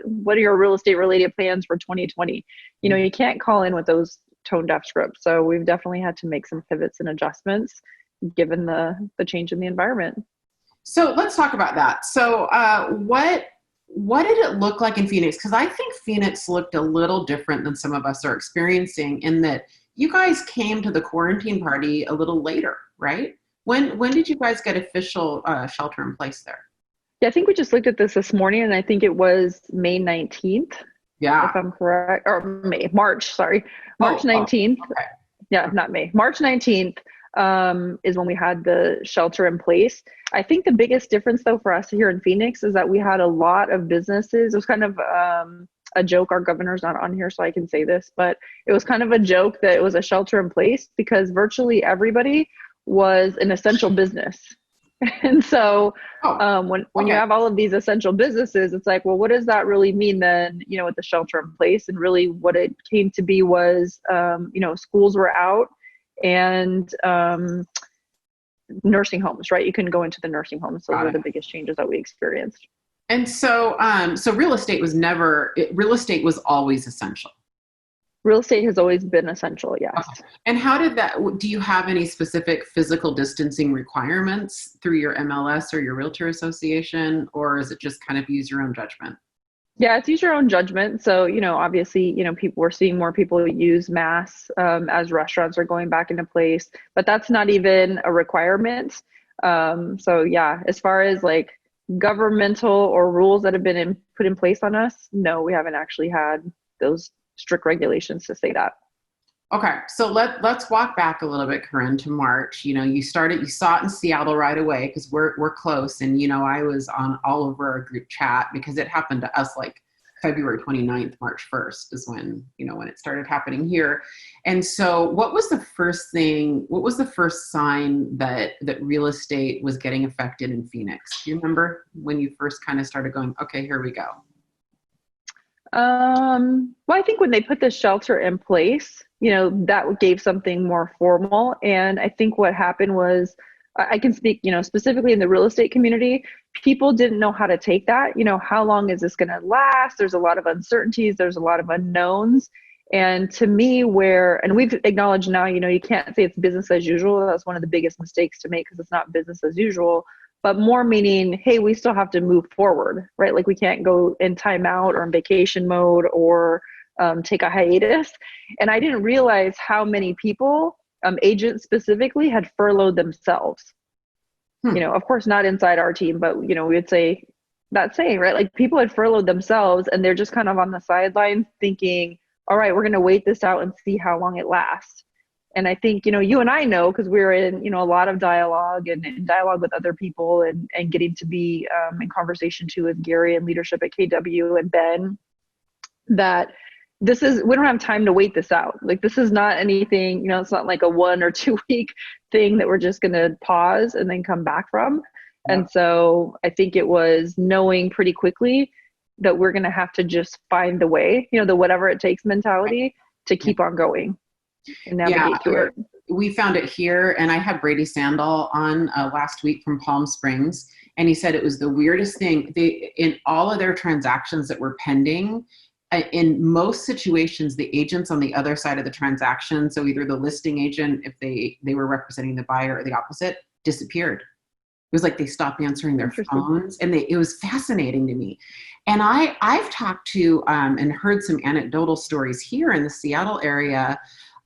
what are your real estate related plans for 2020? You can't call in with those tone deaf scripts. So we've definitely had to make some pivots and adjustments given the change in the environment. So let's talk about that. So what did it look like in Phoenix? Because I think Phoenix looked a little different than some of us are experiencing in that you guys came to the quarantine party a little later, right? When did you guys get official shelter in place there? Yeah, I think we just looked at this morning, and I think it was May 19th, Yeah. if I'm correct, or March 19th. Okay. Yeah, not May. March 19th is when we had the shelter in place. I think the biggest difference, though, for us here in Phoenix is that we had a lot of businesses. It was kind of a joke. Our governor's not on here, so I can say this, but it was kind of a joke that it was a shelter in place because virtually everybody was an essential business. And so when you have all of these essential businesses, it's like, well, what does that really mean then, with the shelter in place? And really what it came to be was, schools were out and nursing homes, right? You couldn't go into the nursing homes. So those were the biggest changes that we experienced. And so, so real estate was always essential. Real estate has always been essential, yes. Okay. And how did that, do you have any specific physical distancing requirements through your MLS or your realtor association, or is it just kind of use your own judgment? Yeah, it's use your own judgment. So, obviously, we're seeing more people use masks as restaurants are going back into place, but that's not even a requirement. So yeah, as far as like governmental or rules that have been put in place on us, no, we haven't actually had those strict regulations to say that. Okay, so let's walk back a little bit, Corinne, to March. You saw it in Seattle right away because we're close, and I was on all over our group chat because it happened to us like February 29th, March 1st is when it started happening here. And so what was the first sign that real estate was getting affected in Phoenix? Do you remember when you first kind of started going, okay, here we go? Well, I think when they put the shelter in place, that gave something more formal. And I think what happened was, I can speak, specifically in the real estate community, people didn't know how to take that. How long is this going to last? There's a lot of uncertainties. There's a lot of unknowns. And to me, and we've acknowledged now, you can't say it's business as usual. That's one of the biggest mistakes to make because it's not business as usual. But more meaning, hey, we still have to move forward, right? Like we can't go in timeout or in vacation mode or take a hiatus. And I didn't realize how many people, agents specifically, had furloughed themselves. Of course, not inside our team, but, we would say that saying, right? Like people had furloughed themselves and they're just kind of on the sidelines thinking, all right, we're going to wait this out and see how long it lasts. And I think, you and I know, because we're in, a lot of dialogue and in dialogue with other people and getting to be in conversation too with Gary and leadership at KW and Ben, that we don't have time to wait this out. Like this is not anything, it's not like a 1 or 2 week thing that we're just going to pause and then come back from. Yeah. And so I think it was knowing pretty quickly that we're going to have to just find the way, the whatever it takes mentality to keep on going. And navigate through it. We found it here, and I had Brady Sandall on last week from Palm Springs, and he said it was the weirdest thing. In all of their transactions that were pending, in most situations, the agents on the other side of the transaction, so either the listing agent, if they were representing the buyer, or the opposite, disappeared. It was like they stopped answering their phones, and it was fascinating to me. And I've talked to and heard some anecdotal stories here in the Seattle area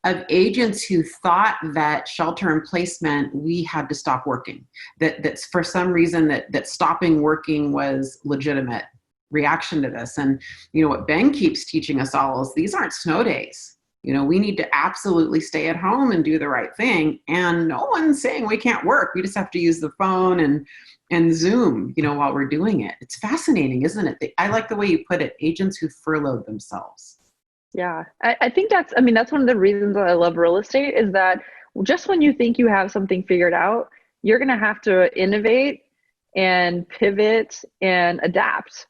of agents who thought that shelter in place meant we had to stop working, that for some reason that stopping working was legitimate reaction to this. And what Ben keeps teaching us all is these aren't snow days. We need to absolutely stay at home and do the right thing. And no one's saying we can't work. We just have to use the phone and Zoom, while we're doing it. It's fascinating, isn't it? I like the way you put it, agents who furloughed themselves. Yeah, I think that's one of the reasons that I love real estate is that just when you think you have something figured out, you're going to have to innovate and pivot and adapt.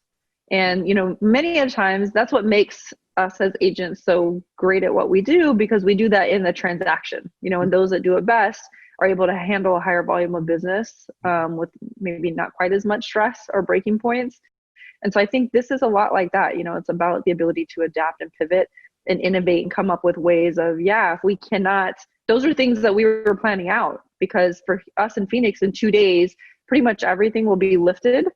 And, many of the times that's what makes us as agents so great at what we do, because we do that in the transaction, and those that do it best are able to handle a higher volume of business with maybe not quite as much stress or breaking points. And so I think this is a lot like that. It's about the ability to adapt and pivot and innovate and come up with ways of, if we cannot, those are things that we were planning out, because for us in Phoenix in 2 days, pretty much everything will be lifted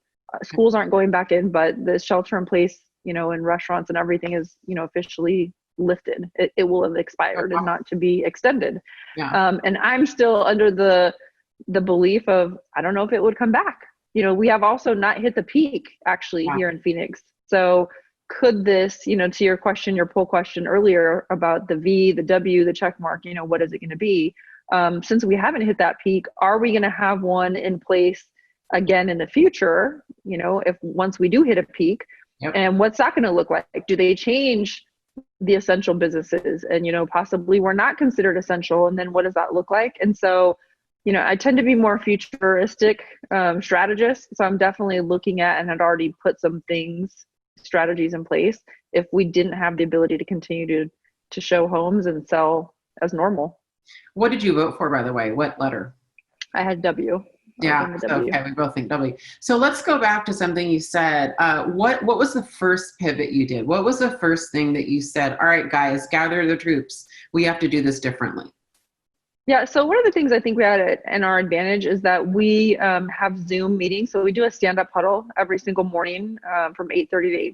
schools aren't going back in, but the shelter in place, you know, in restaurants and everything is, you know, officially lifted. It will have expired and not to be extended. Yeah. And I'm still under the belief of, I don't know if it would come back. You know, we have also not hit the peak actually here in Phoenix. So could this, you know, to your question, your poll question earlier about the V, the W, the check mark, you know, what is it going to be? Since we haven't hit that peak, are we going to have one in place again in the future? You know, if once we do hit a peak, and what's that going to look like? Do they change the essential businesses? And, you know, possibly we're not considered essential. And then what does that look like? And so, you know, I tend to be more futuristic strategist. So I'm definitely looking at and had already put some strategies in place if we didn't have the ability to continue to show homes and sell as normal. What did you vote for, by the way? What letter? I had W. Yeah, so, okay, we both think W. So let's go back to something you said. What was the first pivot you did? What was the first thing that you said, all right, guys, gather the troops. We have to do this differently? Yeah, so one of the things I think we had in our advantage is that we have Zoom meetings. So we do a stand-up huddle every single morning from 8:30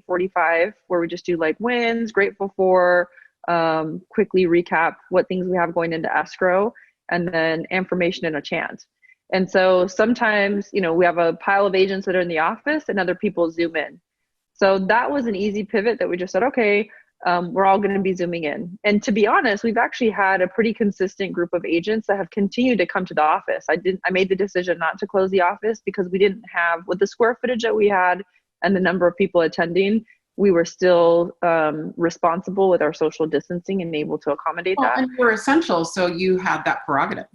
to 8:45, where we just do like wins, grateful for, quickly recap what things we have going into escrow, and then information in a chant. And so sometimes, you know, we have a pile of agents that are in the office and other people Zoom in. So that was an easy pivot that we just said, okay, we're all going to be Zooming in. And to be honest, we've actually had a pretty consistent group of agents that have continued to come to the office. I made the decision not to close the office because we didn't have, with the square footage that we had and the number of people attending, we were still responsible with our social distancing and able to accommodate that. And you were essential, so you had that prerogative.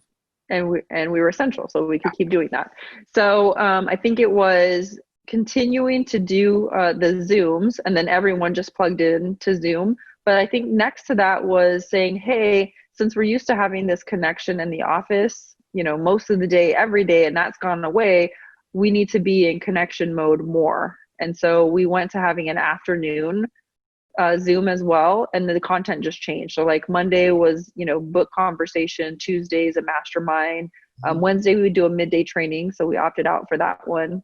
And we were essential, so we could keep doing that. So I think it was continuing to do the Zooms, and then everyone just plugged in to Zoom. But I think next to that was saying, hey, since we're used to having this connection in the office, you know, most of the day, every day, and that's gone away, we need to be in connection mode more. And so we went to having an afternoon Zoom as well, and the content just changed. So like Monday was, you know, book conversation, Tuesday's a mastermind, Wednesday we would do a midday training, so we opted out for that one.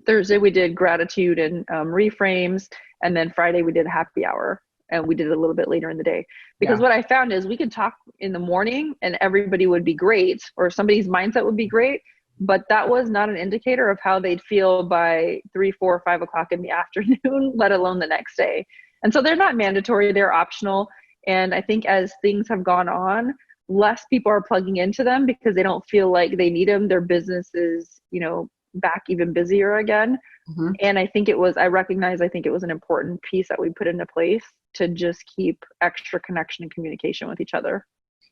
Thursday we did gratitude and reframes, and then Friday we did happy hour, and we did it a little bit later in the day. Because what I found is we could talk in the morning and everybody would be great, or somebody's mindset would be great, but that was not an indicator of how they'd feel by 3, 4, 5 o'clock in the afternoon, let alone the next day. And so they're not mandatory, they're optional. And I think as things have gone on, less people are plugging into them because they don't feel like they need them. Their business is, you know, back even busier again. And I think it was an important piece that we put into place to just keep extra connection and communication with each other.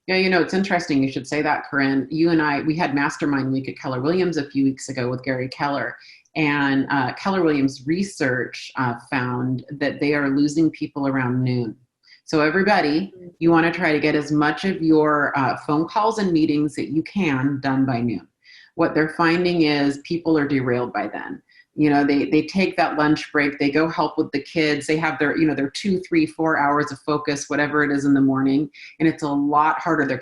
Yeah, you know, it's interesting you should say that, Corinne. You and I, we had Mastermind Week at Keller Williams a few weeks ago with Gary Keller. And Keller Williams research found that they are losing people around noon. So everybody, you want to try to get as much of your phone calls and meetings that you can done by noon. What they're finding is people are derailed by then. You know, they take that lunch break, they go help with the kids, they have their, you know, their 2, 3, 4 hours of focus, whatever it is in the morning. And it's a lot harder. Their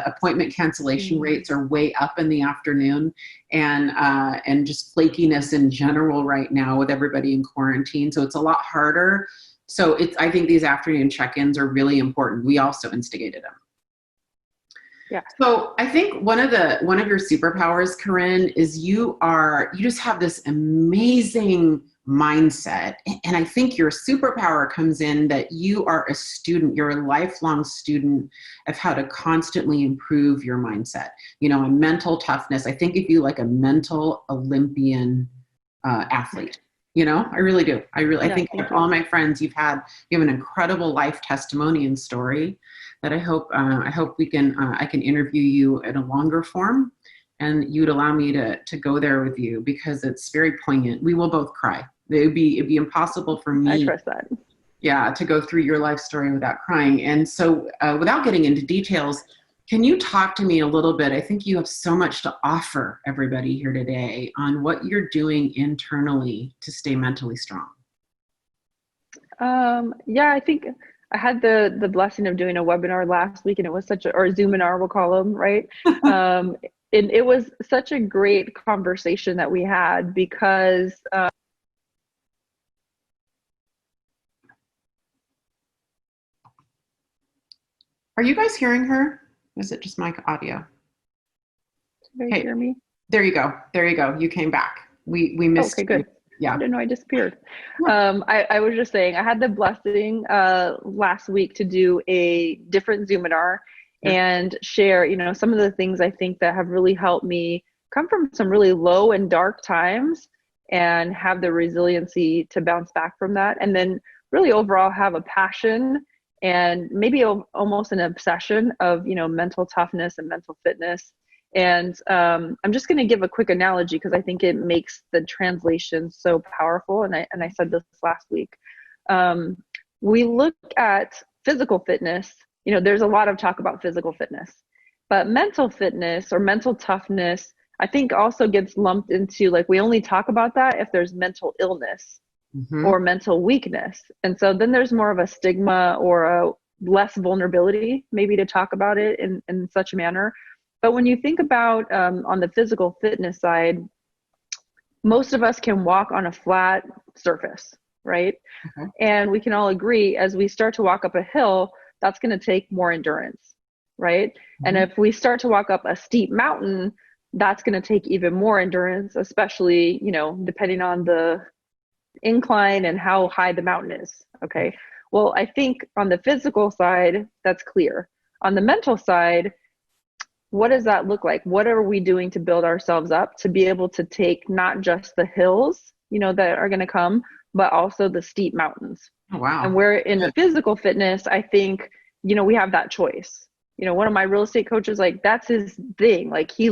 appointment cancellation rates are way up in the afternoon, and just flakiness in general right now with everybody in quarantine. So it's a lot harder. So I think these afternoon check-ins are really important. We also instigated them. Yeah. So I think one of your superpowers, Corinne, is you just have this amazing mindset. And I think your superpower comes in that you are a student, you're a lifelong student of how to constantly improve your mindset, you know, and mental toughness. I think of you like a mental Olympian athlete. You know, I really do. I think of all my friends you have an incredible life testimony and story that I hope I can interview you in a longer form, and you'd allow me to go there with you because it's very poignant. We will both cry. It'd be impossible for me. I trust that. Yeah, to go through your life story without crying. And so, without getting into details, can you talk to me a little bit? I think you have so much to offer everybody here today on what you're doing internally to stay mentally strong. Yeah, I think I had the blessing of doing a webinar last week, and it was or a Zoominar, we'll call them, right? it was such a great conversation that we had because Are you guys hearing her? Is it just my audio? did you hear me? There you go. There you go. You came back. We missed. Okay, good. Yeah. I didn't know I disappeared. Yeah. I was just saying I had the blessing last week to do a different Zoominar and share, you know, some of the things I think that have really helped me come from some really low and dark times and have the resiliency to bounce back from that. And then really overall have a passion and maybe almost an obsession of, you know, mental toughness and mental fitness. And I'm just going to give a quick analogy because I think it makes the translation so powerful. And I said this last week. We look at physical fitness. You know, there's a lot of talk about physical fitness, but mental fitness or mental toughness, I think also gets lumped into, like, we only talk about that if there's mental illness or mental weakness. And so then there's more of a stigma or a less vulnerability maybe to talk about it in such a manner. But when you think about on the physical fitness side, most of us can walk on a flat surface, right? And we can all agree as we start to walk up a hill, that's going to take more endurance, right? And if we start to walk up a steep mountain, that's going to take even more endurance, especially, you know, depending on the incline and how high the mountain is. Okay. Well, I think on the physical side, that's clear. On the mental side, what does that look like? What are we doing to build ourselves up to be able to take not just the hills, you know, that are going to come, but also the steep mountains? Oh, wow. And where in physical fitness, I think, you know, we have that choice. You know, one of my real estate coaches, like, that's his thing. Like, he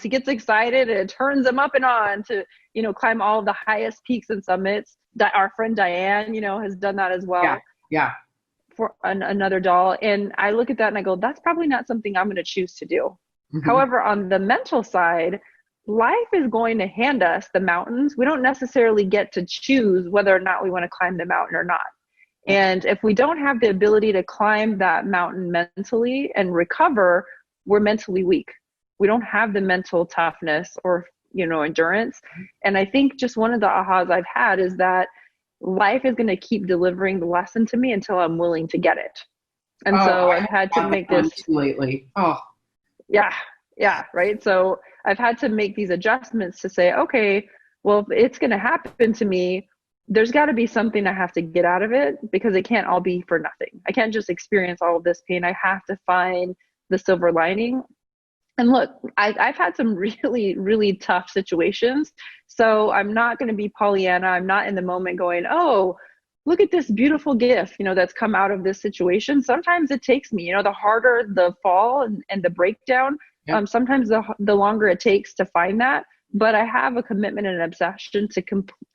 gets excited and it turns him up and on to, you know, climb all the highest peaks and summits. Our friend Diane, you know, has done that as well. Yeah. For another doll. And I look at that and I go, that's probably not something I'm going to choose to do. However, on the mental side, life is going to hand us the mountains. We don't necessarily get to choose whether or not we want to climb the mountain or not. And if we don't have the ability to climb that mountain mentally and recover, we're mentally weak. We don't have the mental toughness or, you know, endurance. And I think just one of the ahas I've had is that life is going to keep delivering the lesson to me until I'm willing to get it. And so I've had to make this lately. Oh, yeah. Right. So I've had to make these adjustments to say, okay, well, if it's going to happen to me, there's got to be something I have to get out of it because it can't all be for nothing. I can't just experience all of this pain. I have to find the silver lining. And look, I've had some really, really tough situations. So I'm not going to be Pollyanna. I'm not in the moment going, oh, look at this beautiful gift, you know, that's come out of this situation. Sometimes it takes me, you know, the harder the fall and the breakdown, sometimes the longer it takes to find that. But I have a commitment and an obsession to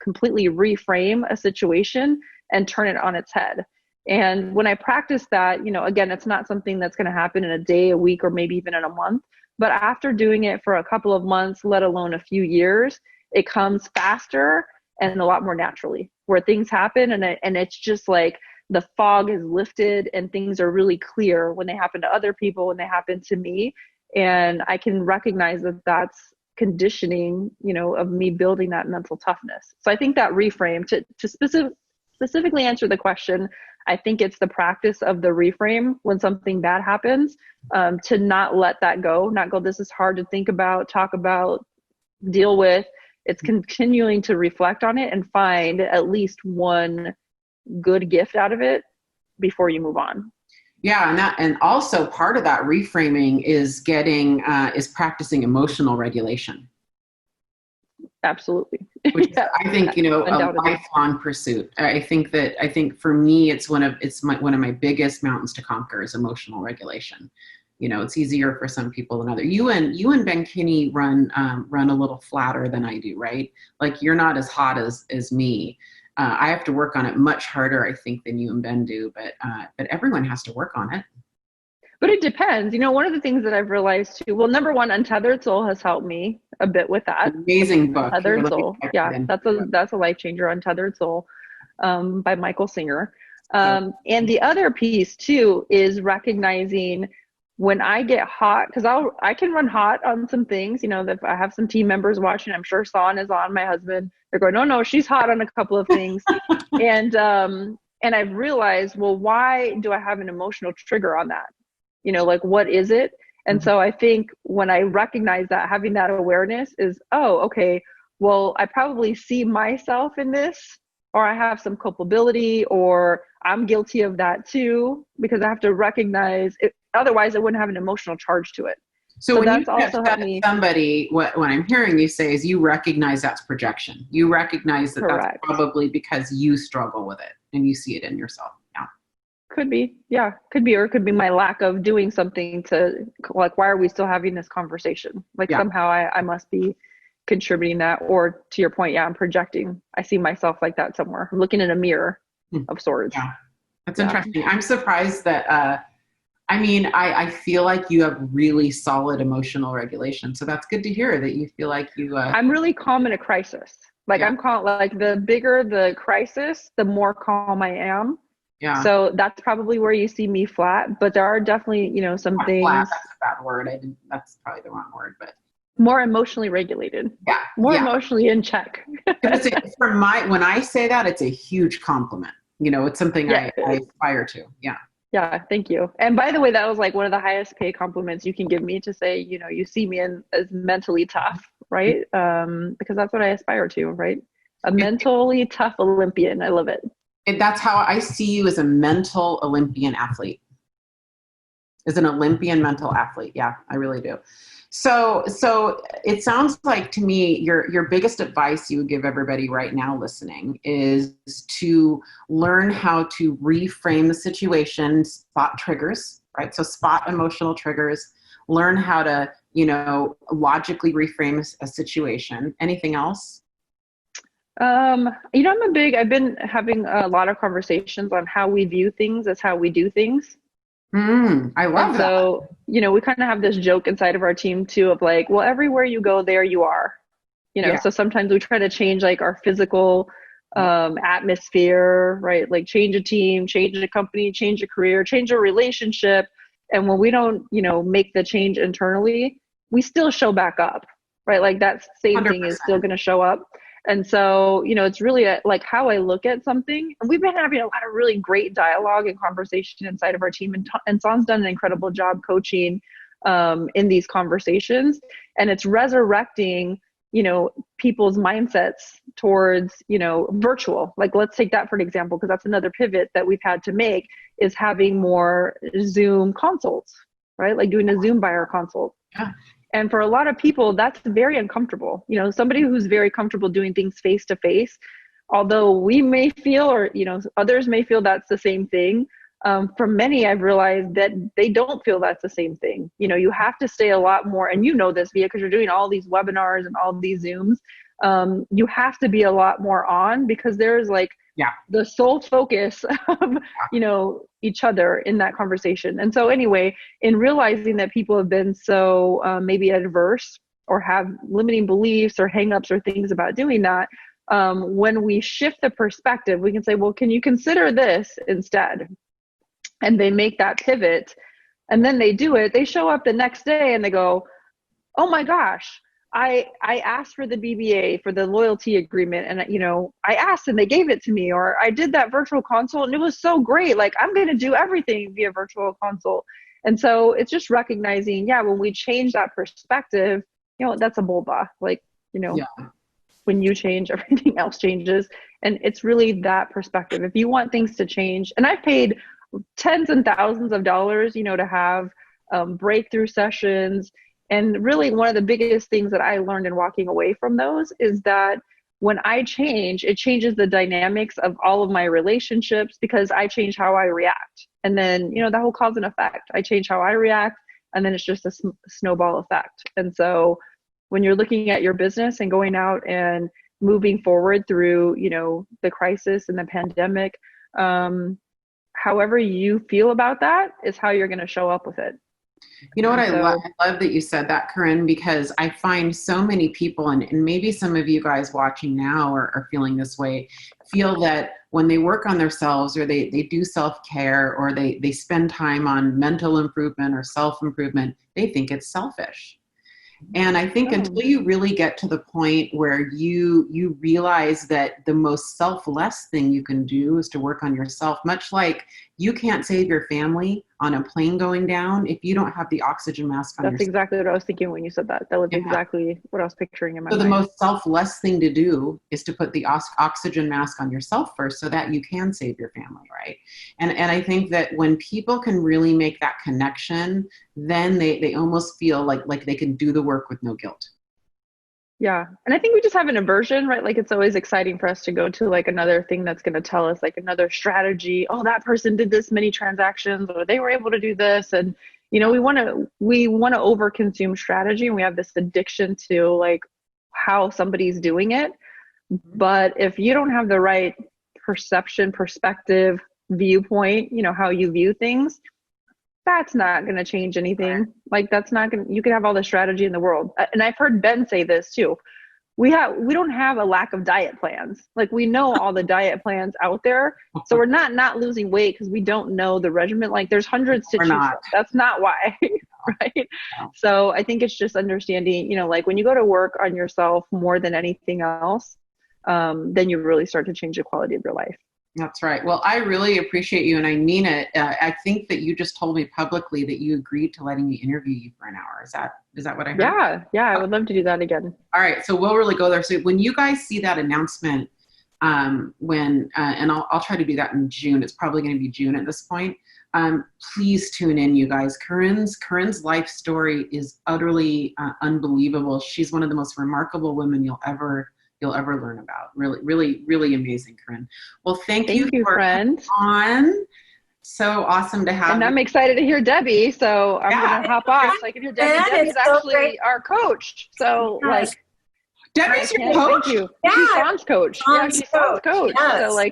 completely reframe a situation and turn it on its head. And when I practice that, you know, again, it's not something that's going to happen in a day, a week, or maybe even in a month. But after doing it for a couple of months, let alone a few years, it comes faster and a lot more naturally, where things happen and it's just like the fog is lifted and things are really clear when they happen to other people, when they happen to me. And I can recognize that that's conditioning, you know, of me building that mental toughness. So I think that reframe to specifically answer the question, I think it's the practice of the reframe when something bad happens, to not let that go, not go, this is hard to think about, talk about, deal with. It's continuing to reflect on it and find at least one good gift out of it before you move on. Yeah, and also part of that reframing is practicing emotional regulation. Absolutely. Which I think, you know, a lifelong pursuit. I think for me, it's one of my biggest mountains to conquer is emotional regulation. You know, it's easier for some people than others. You and Ben Kinney run a little flatter than I do, right? Like, you're not as hot as me. I have to work on it much harder, I think, than you and Ben do, but everyone has to work on it. But it depends. You know, one of the things that I've realized too, well, number one, Untethered Soul has helped me a bit with that. Amazing book. Untethered Soul. Yeah, that's a life changer, Untethered Soul, by Michael Singer. And the other piece too is recognizing when I get hot, because I can run hot on some things, you know, if I have some team members watching, I'm sure Son is on, my husband, they're going, no, she's hot on a couple of things. And I've realized, well, why do I have an emotional trigger on that? You know, like, what is it? And so I think when I recognize that, having that awareness is, oh, okay, well, I probably see myself in this, or I have some culpability, or I'm guilty of that too, because I have to recognize it. Otherwise, I wouldn't have an emotional charge to it. So when that's you also helped me. Somebody, what I'm hearing you say is you recognize that's projection. You recognize that Correct. That's probably because you struggle with it and you see it in yourself. Yeah. Could be. Yeah. Could be. Or it could be my lack of doing something to, like, why are we still having this conversation? Like, somehow I must be contributing that. Or to your point, I'm projecting. I see myself like that somewhere. I'm looking in a mirror of sorts. Yeah. That's interesting. I'm surprised that, I feel like you have really solid emotional regulation. So that's good to hear that you feel like you... I'm really calm in a crisis. Like, I'm calm, like, the bigger the crisis, the more calm I am. Yeah. So that's probably where you see me flat, but there are definitely, you know, some things... Flat, that's a bad word. That's probably the wrong word, but... More emotionally regulated. Yeah. More emotionally in check. When I say that, it's a huge compliment. You know, it's something I aspire to. Yeah. Yeah, thank you. And by the way, that was like one of the highest paid compliments you can give me, to say, you know, you see me as mentally tough, right? Because that's what I aspire to, right? A mentally tough Olympian. I love it. That's how I see you, as a mental Olympian athlete. As an Olympian mental athlete. Yeah, I really do. So it sounds like to me your biggest advice you would give everybody right now listening is to learn how to reframe the situation, spot triggers, right? So spot emotional triggers, learn how to, you know, logically reframe a situation. Anything else? You know, I've been having a lot of conversations on how we view things as how we do things. I love that. So, you know, we kind of have this joke inside of our team too, of like, well, everywhere you go, there you are, you know. So sometimes we try to change like our physical atmosphere, right? Like, change a team, change a company, change a career, change a relationship. And when we don't, you know, make the change internally, we still show back up, right? Like, that same 100%. Thing is still going to show up. And so, you know, it's really like how I look at something. And we've been having a lot of really great dialogue and conversation inside of our team. And Son's done an incredible job coaching in these conversations. And it's resurrecting, you know, people's mindsets towards, you know, virtual. Like, let's take that for an example, because that's another pivot that we've had to make, is having more Zoom consults, right? Like doing a Zoom buyer consult. Yeah. And for a lot of people, that's very uncomfortable. You know, somebody who's very comfortable doing things face to face, although we may feel, or, you know, others may feel that's the same thing. For many, I've realized that they don't feel that's the same thing. You know, you have to stay a lot more, and you know this, Via, because you're doing all these webinars and all these Zooms. You have to be a lot more on, because there's like the sole focus of, you know, each other in that conversation. And so anyway, in realizing that people have been so maybe adverse, or have limiting beliefs or hangups or things about doing that, when we shift the perspective, we can say, well, can you consider this instead? And they make that pivot, and then they do it. They show up the next day and they go, oh my gosh, I asked for the BBA, for the loyalty agreement, and, you know, I asked and they gave it to me, or I did that virtual consult and it was so great. Like, I'm going to do everything via virtual consult. And so it's just recognizing, when we change that perspective, you know, that's a bulba. Like, you know, when you change, everything else changes. And it's really that perspective. If you want things to change, and I've paid tens and thousands of dollars, you know, to have breakthrough sessions. And really one of the biggest things that I learned in walking away from those is that when I change, it changes the dynamics of all of my relationships, because I change how I react. And then, you know, that whole cause and effect, I change how I react, and then it's just a snowball effect. And so when you're looking at your business and going out and moving forward through, you know, the crisis and the pandemic, however you feel about that is how you're going to show up with it. You know what, I love that you said that, Corinne, because I find so many people, and maybe some of you guys watching now are feeling this way, feel that when they work on themselves, or they do self-care, or they spend time on mental improvement or self-improvement, they think it's selfish. And I think until you really get to the point where you realize that the most selfless thing you can do is to work on yourself, much like you can't save your family on a plane going down if you don't have the oxygen mask on. That's exactly what I was thinking when you said that. That was exactly what I was picturing in my mind. So the most selfless thing to do is to put the oxygen mask on yourself first so that you can save your family, right? And I think that when people can really make that connection, then they almost feel like they can do the work with no guilt. Yeah. And I think we just have an aversion, right? Like, it's always exciting for us to go to like another thing that's going to tell us like another strategy. Oh, that person did this many transactions, or they were able to do this. And, you know, we want to overconsume strategy, and we have this addiction to like how somebody's doing it. But if you don't have the right perception, perspective, viewpoint, you know, how you view things, that's not going to change anything. Like, that's not going to, you can have all the strategy in the world. And I've heard Ben say this too. We don't have a lack of diet plans. Like, we know all the diet plans out there. So we're not losing weight because we don't know the regimen. Like, there's hundreds to choose from. That's not why. Right. So I think it's just understanding, you know, like when you go to work on yourself more than anything else, then you really start to change the quality of your life. That's right. Well, I really appreciate you, and I mean it. I think that you just told me publicly that you agreed to letting me interview you for an hour. Is that what I heard? Yeah, I would love to do that again. All right, so we'll really go there. So when you guys see that announcement, and I'll try to do that in June. It's probably going to be June at this point. Please tune in, you guys. Corinne's life story is utterly unbelievable. She's one of the most remarkable women you'll ever learn about. Really, really, really amazing, Corinne. Well, thank you for friend. On. So awesome to have you. I'm excited to hear Debbie, so I'm going to hop off. So I can hear Debbie. Debbie's actually our coach. So Debbie's your coach? Thank you. Yeah. She's Son's coach. She's Son's coach. Yes. So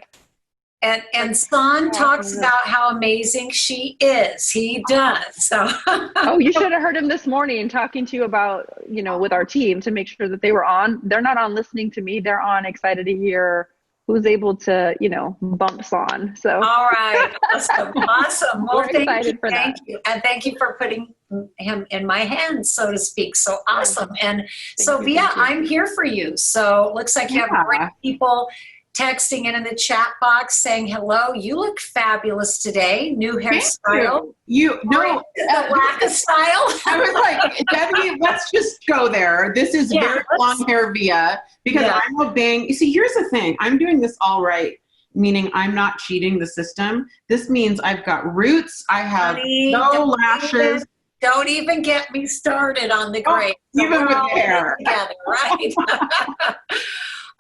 And Son talks about how amazing she is. He does. So. Oh, you should have heard him this morning talking to you about, you know, with our team to make sure that they were on. They're not on listening to me. They're on excited to hear who's able to, you know, bump Son. So. All right. Awesome. Well, we're excited for that. Thank you. And thank you for putting him in my hands, so to speak. So awesome. And Via, I'm here for you. So looks like you have great people texting in the chat box saying hello. You look fabulous today. New hairstyle. No, the lack of style. I was like, Debbie, let's just go there. This is very long hair Via, because I'm obeying. You see, here's the thing. I'm doing this all right, meaning I'm not cheating the system. This means I've got roots. I have no lashes. Don't even get me started on the gray. Even with hair. Together, right?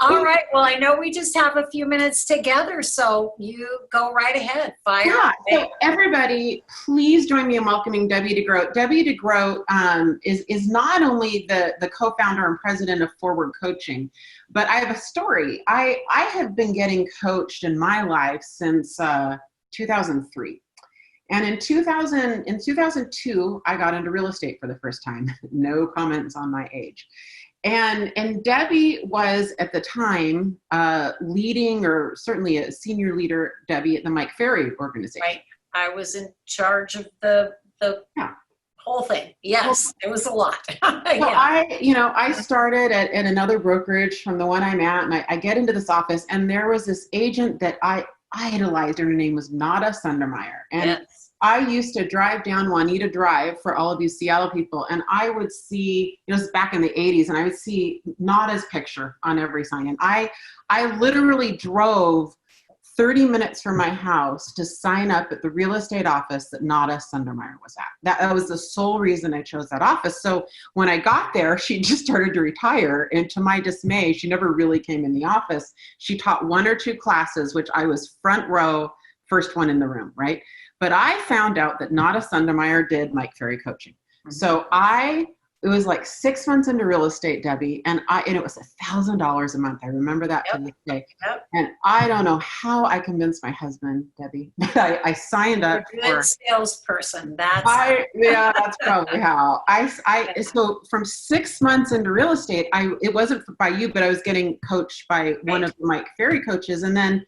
All right. Well, I know we just have a few minutes together, so you go right ahead. Fire. Yeah. So everybody, please join me in welcoming Debbie DeGroat. Debbie DeGroat is not only the co-founder and president of Forward Coaching, but I have a story. I have been getting coached in my life since 2003. And in 2002, I got into real estate for the first time. No comments on my age. And Debbie was at the time leading, or certainly a senior leader, Debbie, at the Mike Ferry organization. Right. I was in charge of the whole thing. Yes, it was a lot. I started at another brokerage from the one I'm at, and I get into this office, and there was this agent that I idolized. Her name was Nada Sundermeyer. And I used to drive down Juanita Drive, for all of you Seattle people, and I would see, it was back in the 80s, and I would see Nada's picture on every sign. And I literally drove 30 minutes from my house to sign up at the real estate office that Nada Sundermeyer was at. That was the sole reason I chose that office. So when I got there, she just started to retire, and to my dismay, she never really came in the office. She taught 1 or 2 classes, which I was front row, first one in the room, right? But I found out that Nada Sundermeyer did Mike Ferry coaching. Mm-hmm. So it was like 6 months into real estate, Debbie, and it was $1,000 a month. I remember that to this day. Yep. And I don't know how I convinced my husband, Debbie, that I signed up. You're a good salesperson. That's probably how. So from 6 months into real estate, it wasn't by you, but I was getting coached by one of the Mike Ferry coaches, and then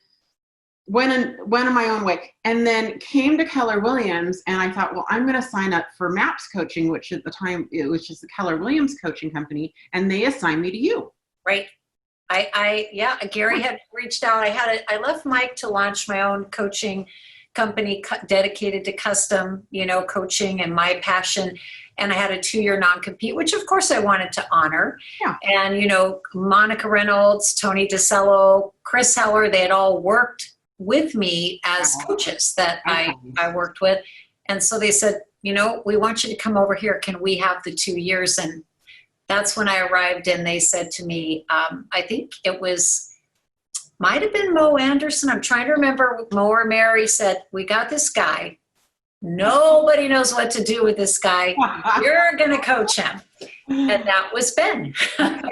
went on my own way, and then came to Keller Williams, and I thought, well, I'm going to sign up for MAPS Coaching, which at the time, which is the Keller Williams coaching company, and they assigned me to you. Right. Yeah, Gary had reached out. I left Mike to launch my own coaching company dedicated to custom, coaching and my passion. And I had a 2-year non-compete, which of course I wanted to honor. Yeah. And, Monica Reynolds, Tony DeCello, Chris Heller, they had all worked with me as coaches that I worked with. And so they said, we want you to come over here. Can we have the 2 years? And that's when I arrived, and they said to me, I think it might have been Mo Anderson. I'm trying to remember. Mo or Mary said, we got this guy. Nobody knows what to do with this guy. You're going to coach him. And that was Ben.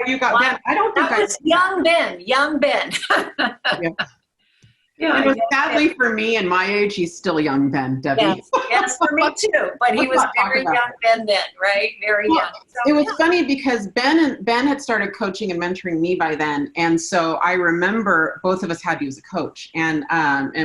You got Ben. I don't think that was young Ben. Yeah, sadly for me and my age, he's still young Ben, Debbie. Yes, for me too. But he was very young Ben then, right? Very young. So, it was funny because Ben had started coaching and mentoring me by then, and so I remember both of us had you as a coach, and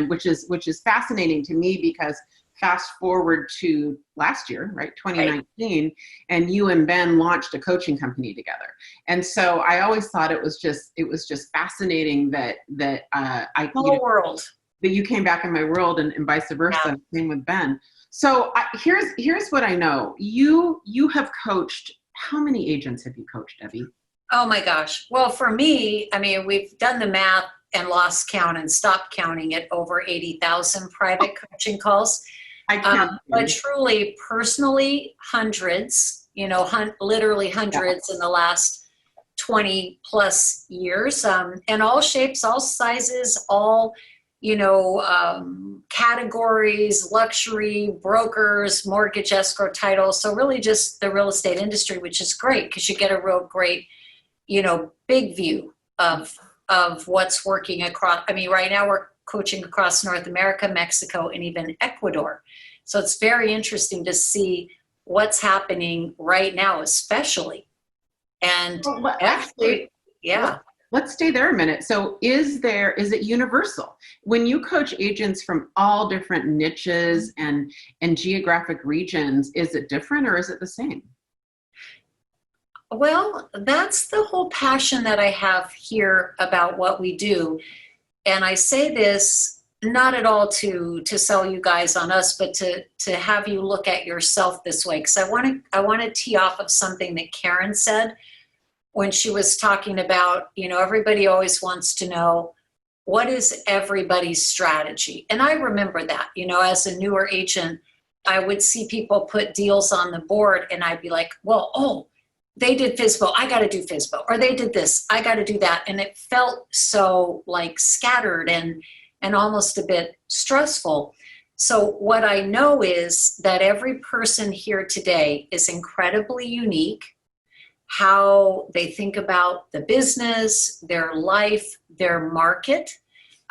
which is fascinating to me because fast forward to last year, right, 2019, and you and Ben launched a coaching company together. And so I always thought it was just fascinating that world that you came back in my world, and vice versa, same with Ben. So here's what I know. You have coached, how many agents have you coached, Debbie? Oh my gosh. Well, for me, we've done the math and lost count and stopped counting at over 80,000 private coaching calls. But truly, personally, hundreds, literally hundreds in the last 20 plus years, and all shapes, all sizes, all, categories, luxury, brokers, mortgage, escrow, title. So really just the real estate industry, which is great because you get a real great, big view of what's working across. Right now we're coaching across North America, Mexico, and even Ecuador. So it's very interesting to see what's happening right now, especially. And actually, let's stay there a minute. So is it universal? When you coach agents from all different niches and geographic regions, is it different or is it the same? Well, that's the whole passion that I have here about what we do. And I say this not at all to sell you guys on us, but to have you look at yourself this way. Because I want to tee off of something that Karen said when she was talking about, everybody always wants to know what is everybody's strategy. And I remember that, as a newer agent, I would see people put deals on the board and I'd be like, well, they did FSBO, I got to do FSBO, or they did this, I got to do that. And it felt so like scattered and almost a bit stressful. So what I know is that every person here today is incredibly unique, how they think about the business, their life, their market,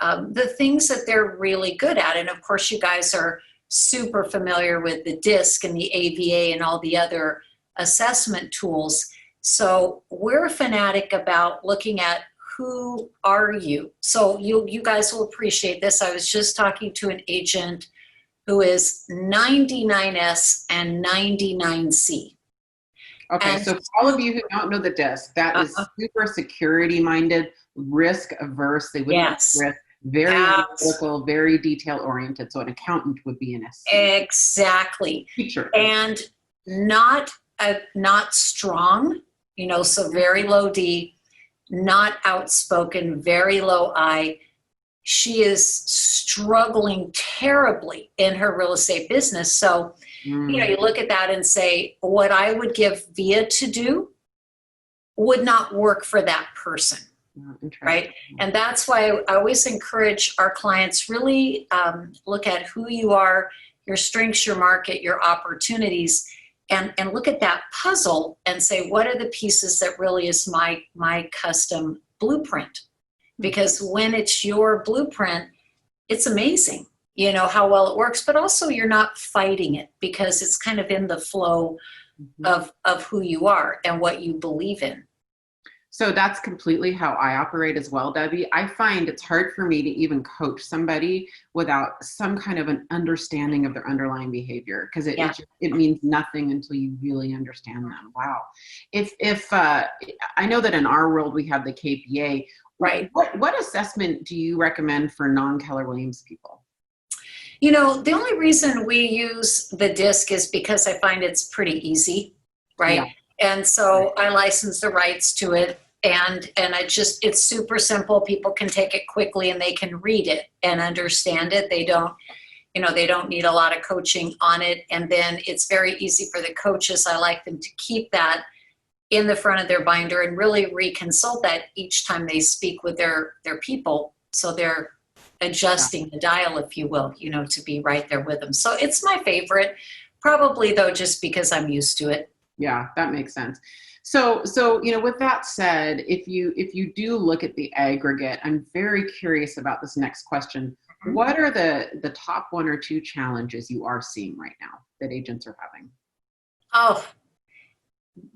the things that they're really good at. And of course, you guys are super familiar with the DISC and the AVA and all the other assessment tools. So we're a fanatic about looking at who are you? So you guys will appreciate this. I was just talking to an agent who is 99S and 99C. Okay, so for all of you who don't know the DISC, that is super security minded, risk averse. They wouldn't risk, very analytical, very detail oriented. So an accountant would be an S. Exactly. Teacher. And not strong, so very low D. Not outspoken, very low I. She is struggling terribly in her real estate business. So, you look at that and say, what I would give Via to do would not work for that person, right? And that's why I always encourage our clients really look at who you are, your strengths, your market, your opportunities, and look at that puzzle and say, what are the pieces that really is my custom blueprint? Because when it's your blueprint, it's amazing, how well it works, but also you're not fighting it because it's kind of in the flow of who you are and what you believe in. So that's completely how I operate as well, Debbie. I find it's hard for me to even coach somebody without some kind of an understanding of their underlying behavior, because it means nothing until you really understand them. Wow. If I know that in our world we have the KPA, right? What assessment do you recommend for non-Keller Williams people? You know, the only reason we use the DISC is because I find it's pretty easy, right? Yeah. And so I license the rights to it, and it's super simple. People can take it quickly and they can read it and understand it. They don't need a lot of coaching on it. And then it's very easy for the coaches. I like them to keep that in the front of their binder and really reconsult that each time they speak with their people. So they're adjusting the dial, if you will, to be right there with them. So it's my favorite, probably though, just because I'm used to it. Yeah, that makes sense. So with that said, if you do look at the aggregate, I'm very curious about this next question. Mm-hmm. What are the top 1 or 2 challenges you are seeing right now that agents are having? Oh,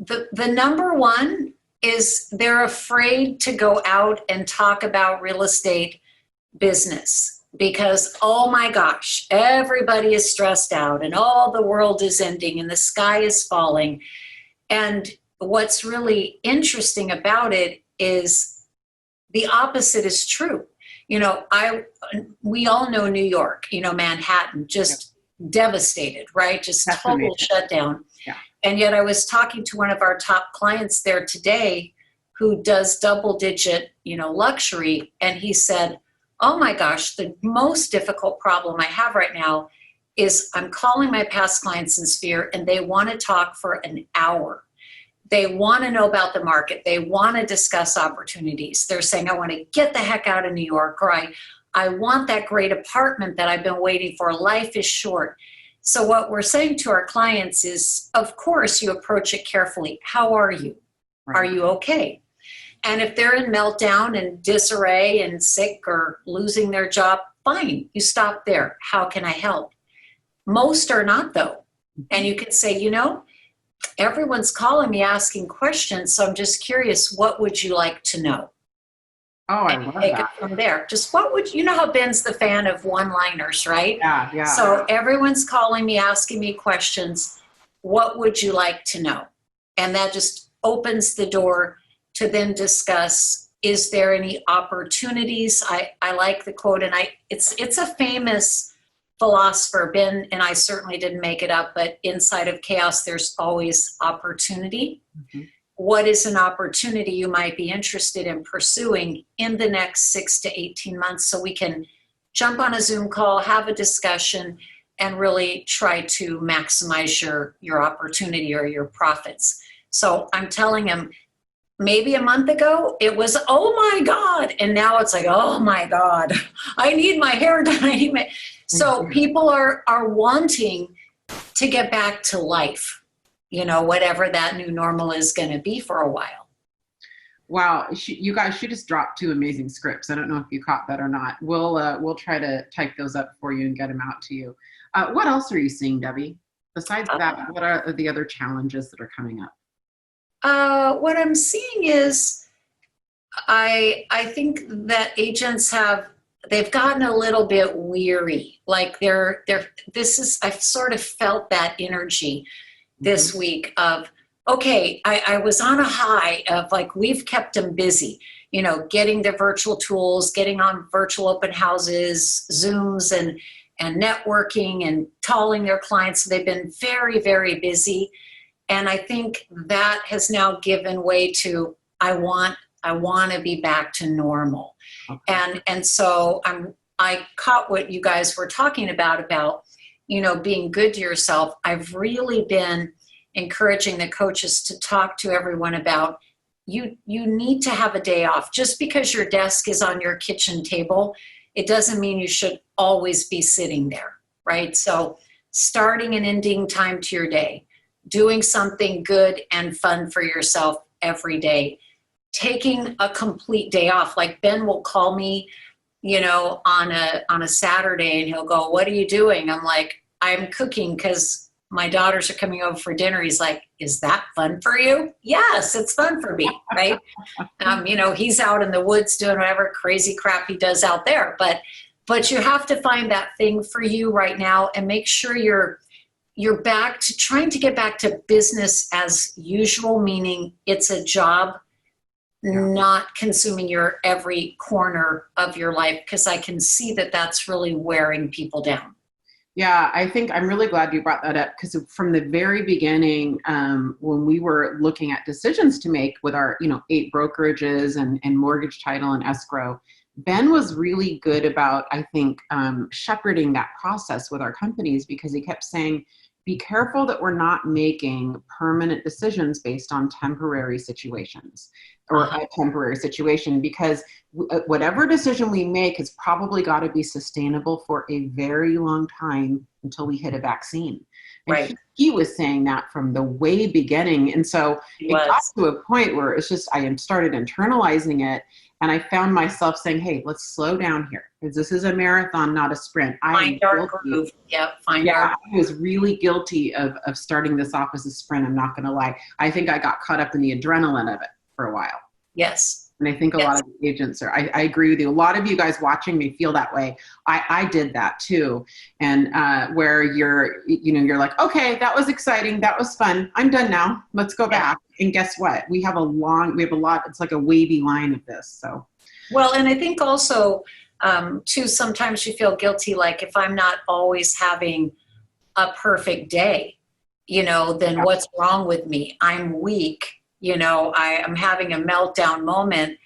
the number one is they're afraid to go out and talk about real estate business because, oh my gosh, everybody is stressed out and all the world is ending and the sky is falling. And what's really interesting about it is the opposite is true. We all know New York, Manhattan, just devastated, right? Just total shutdown. Yeah. And yet I was talking to one of our top clients there today who does double-digit, luxury. And he said, oh my gosh, the most difficult problem I have right now is I'm calling my past clients in Sphere and they want to talk for an hour. They want to know about the market. They want to discuss opportunities. They're saying, I want to get the heck out of New York, or I want that great apartment that I've been waiting for. Life is short. So what we're saying to our clients is, of course, you approach it carefully. How are you? Right. Are you okay? And if they're in meltdown and disarray and sick or losing their job, fine, you stop there. How can I help? Most are not, though. And you can say, everyone's calling me asking questions, so I'm just curious, what would you like to know? Oh, I love that. Take it from there. Just how Ben's the fan of one-liners, right? Yeah. So everyone's calling me, asking me questions. What would you like to know? And that just opens the door to then discuss, is there any opportunities? I like the quote, and it's a famous philosopher, Ben, and I certainly didn't make it up, but inside of chaos, there's always opportunity. Mm-hmm. What is an opportunity you might be interested in pursuing in the next 6 to 18 months so we can jump on a Zoom call, have a discussion, and really try to maximize your opportunity or your profits. So I'm telling him, maybe a month ago, it was, oh my God. And now it's like, oh my God, I need my hair done. So people are wanting to get back to life, whatever that new normal is going to be for a while. Wow. You guys, she just dropped 2 amazing scripts. I don't know if you caught that or not. We'll try to type those up for you and get them out to you. What else are you seeing, Debbie? Besides that, what are the other challenges that are coming up? What I'm seeing is I think that agents they've gotten a little bit weary. Like I've sort of felt that energy this week of, okay, I was on a high of like, we've kept them busy, getting their virtual tools, getting on virtual open houses, Zooms and networking and calling their clients. So they've been very, very busy. And I think that has now given way to, I want to be back to normal. Okay. And so I caught what you guys were talking about, being good to yourself. I've really been encouraging the coaches to talk to everyone about, you need to have a day off. Just because your desk is on your kitchen table, it doesn't mean you should always be sitting there, right? So starting and ending time to your day, doing something good and fun for yourself every day, taking a complete day off. Like Ben will call me, on a Saturday and he'll go, what are you doing? I'm like, I'm cooking because my daughters are coming over for dinner, he's like, is that fun for you? Yes, it's fun for me, right? He's out in the woods doing whatever crazy crap he does out there. But you have to find that thing for you right now and make sure you're back to trying to get back to business as usual, meaning it's a job, not consuming your every corner of your life, because I can see that that's really wearing people down. Yeah, I think I'm really glad you brought that up, because from the very beginning, when we were looking at decisions to make with our, 8 brokerages and mortgage, title, and escrow, Ben was really good about, I think, shepherding that process with our companies, because he kept saying, be careful that we're not making permanent decisions based on temporary situations or a temporary situation, because whatever decision we make has probably got to be sustainable for a very long time until we hit a vaccine. And right. He was saying that from the way beginning. And so it got to a point where it's just, I started internalizing it. And I found myself saying, hey, let's slow down here, because this is a marathon, not a sprint. Find our groove. Yep, I was really guilty of starting this off as a sprint. I'm not going to lie. I think I got caught up in the adrenaline of it for a while. Yes. And I think a lot of the agents are, I agree with you. A lot of you guys watching me feel that way. I did that too. And where you're like, okay, that was exciting. That was fun. I'm done now. Let's go back. And guess what? We have a lot, it's like a wavy line of this. So. Well, and I think also too, sometimes you feel guilty. Like if I'm not always having a perfect day, then what's wrong with me? I'm weak. I'm having a meltdown moment.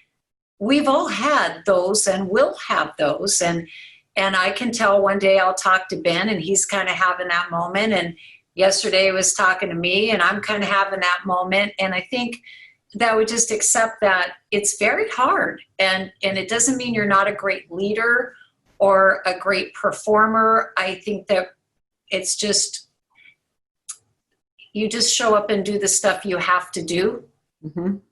We've all had those and will have those. And I can tell one day I'll talk to Ben and he's kind of having that moment. And yesterday he was talking to me and I'm kind of having that moment. And I think that we just accept that it's very hard. And it doesn't mean you're not a great leader or a great performer. I think that it's just, you just show up and do the stuff you have to do,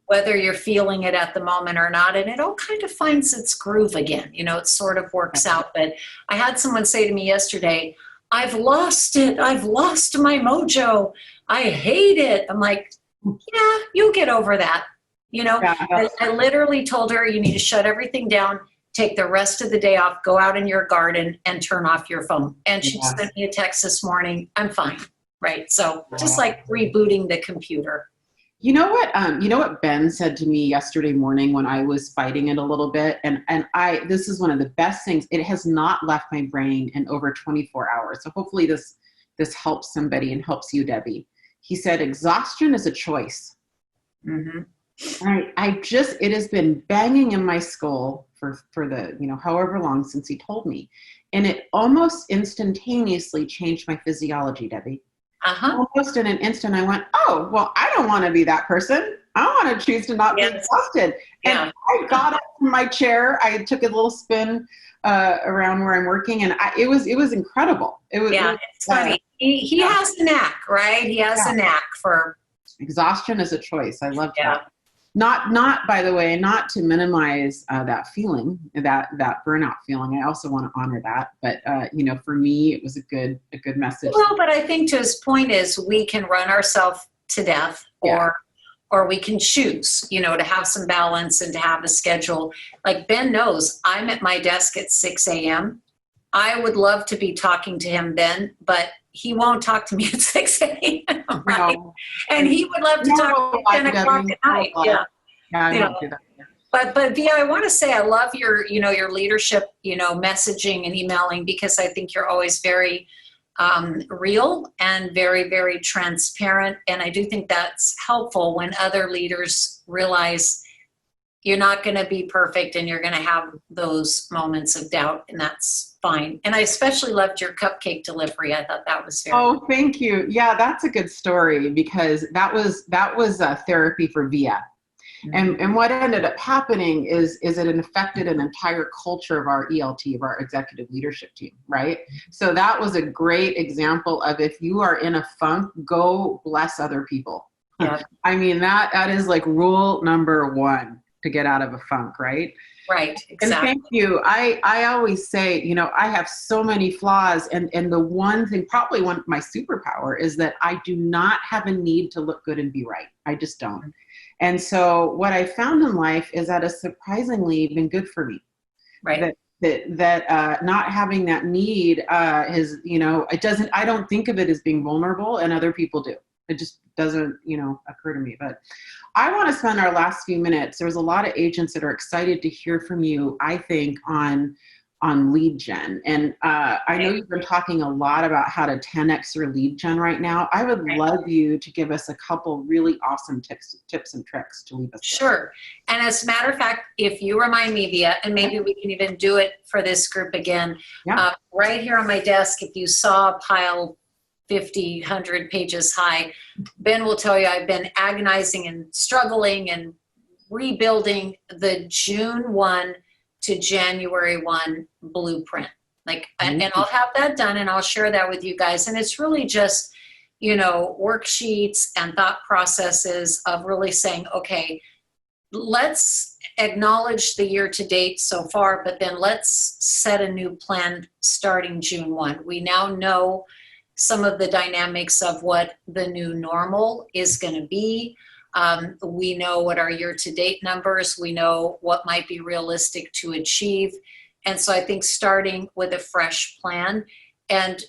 whether you're feeling it at the moment or not. And it all kind of finds its groove again. It sort of works out. But I had someone say to me yesterday, I've lost it. I've lost my mojo. I hate it. I'm like, yeah, you'll get over that. I literally told her, you need to shut everything down, take the rest of the day off, go out in your garden and turn off your phone. And she sent me a text this morning. I'm fine. Right. So just like rebooting the computer. You know what Ben said to me yesterday morning when I was fighting it a little bit. And this is one of the best things. It has not left my brain in over 24 hours. So hopefully this helps somebody and helps you, Debbie. He said, exhaustion is a choice. Mm-hmm. It has been banging in my skull for the, however long since he told me. And it almost instantaneously changed my physiology, Debbie. Almost in an instant, I went, oh, well, I don't want to be that person. I want to choose to not be exhausted. And I got up from my chair. I took a little spin around where I'm working, and it was incredible. It's funny. He has a knack, right? He has a knack for exhaustion is a choice. I love that. Not by the way, not to minimize that feeling, that burnout feeling. I also want to honor that. But for me, it was a good message. Well, but I think to his point is we can run ourselves to death, or we can choose, to have some balance and to have a schedule. Like Ben knows, I'm at my desk at 6 a.m. I would love to be talking to him then, but he won't talk to me at 6 a.m. Right? No. And he would love to talk to me at 10 o'clock at night. I won't do that. But Via, I want to say I love your leadership, messaging and emailing, because I think you're always very real and very, very transparent. And I do think that's helpful when other leaders realize you're not going to be perfect and you're going to have those moments of doubt, and that's fine. And I especially loved your cupcake delivery. I thought that was very good. Thank you. Yeah, that's a good story, because that was therapy for Via. Mm-hmm. And what ended up happening is it affected an entire culture of our ELT, of our executive leadership team, right? So that was a great example of, if you are in a funk, go bless other people. Yeah. I mean, that is like rule number one to get out of a funk, right? Right, And exactly. thank you. I always say, I have so many flaws, and the one thing, probably my superpower, is that I do not have a need to look good and be right. I just don't. And so what I found in life is that it's surprisingly been good for me. Right. That not having that need is, I don't think of it as being vulnerable, and other people do. It just doesn't, occur to me. But I want to spend our last few minutes. There's a lot of agents that are excited to hear from you, I think, on lead gen. And I know you've been talking a lot about how to 10x your lead gen right now. I would love you to give us a couple really awesome tips and tricks to leave us with. Sure. And as a matter of fact, if you remind me, Via, and maybe we can even do it for this group again, right here on my desk, if you saw a pile 50, 100 pages high, Ben will tell you I've been agonizing and struggling and rebuilding the June 1 to January 1 blueprint. And I'll have that done, and I'll share that with you guys. And it's really just, worksheets and thought processes of really saying, okay, let's acknowledge the year to date so far, but then let's set a new plan starting June 1. We now know some of the dynamics of what the new normal is going to be. We know what our year-to-date numbers, we know what might be realistic to achieve. And so I think starting with a fresh plan, and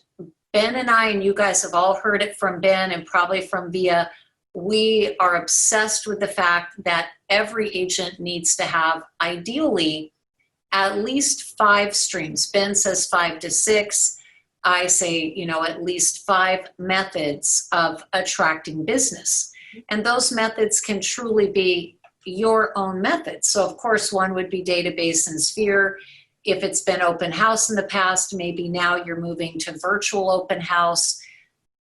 Ben and I, and you guys have all heard it from Ben and probably from Via, we are obsessed with the fact that every agent needs to have, ideally, at least 5 streams. Ben says 5 to 6. I say, at least 5 methods of attracting business. And those methods can truly be your own methods. So of course, one would be database and sphere. If it's been open house in the past, maybe now you're moving to virtual open house.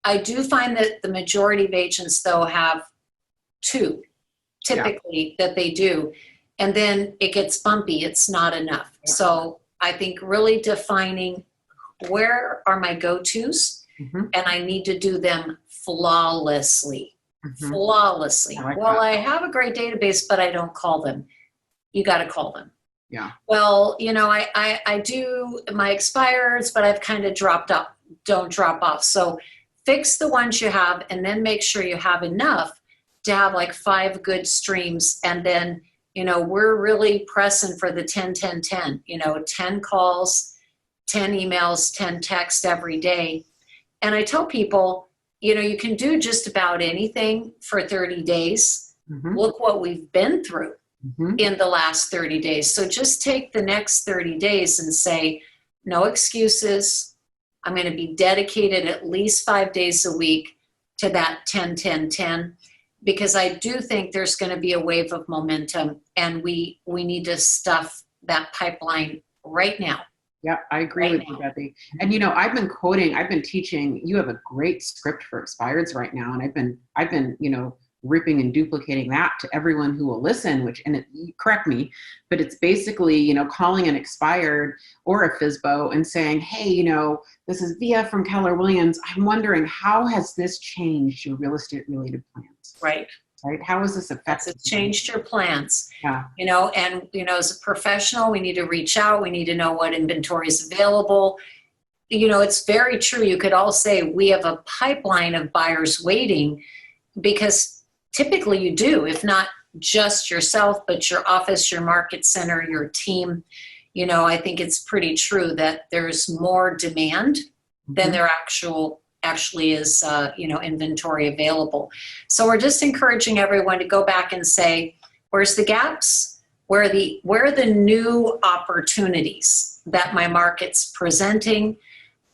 I do find that the majority of agents, though, have 2 typically that they do. And then it gets bumpy. It's not enough. So I think really defining where are my go-tos, and I need to do them flawlessly. Flawlessly. I have a great database, but I don't call them. You got to call them. Yeah. Well, I do my expireds, but I've kind of dropped off. Don't drop off. So fix the ones you have, and then make sure you have enough to have like 5 good streams. And then, we're really pressing for the 10-10-10, 10 calls, 10 emails, 10 texts every day. And I tell people, you can do just about anything for 30 days. Look what we've been through in the last 30 days. So just take the next 30 days and say, no excuses. I'm going to be dedicated at least 5 days a week to that 10-10-10, because I do think there's going to be a wave of momentum, and we need to stuff that pipeline right now. Yeah, I agree with you, Debbie. And I've been teaching. You have a great script for expireds right now, and I've been ripping and duplicating that to everyone who will listen. Correct me, but it's basically calling an expired or a FSBO and saying, hey, this is Via from Keller Williams. I'm wondering, how has this changed your real estate related plans? Right. How has this affected? It's changed your plans. Yeah. As a professional, we need to reach out. We need to know what inventory is available. It's very true. You could all say we have a pipeline of buyers waiting, because typically you do, if not just yourself, but your office, your market center, your team. I think it's pretty true that there's more demand than there actually is, inventory available. So we're just encouraging everyone to go back and say, where's the gaps? Where are the new opportunities that my market's presenting?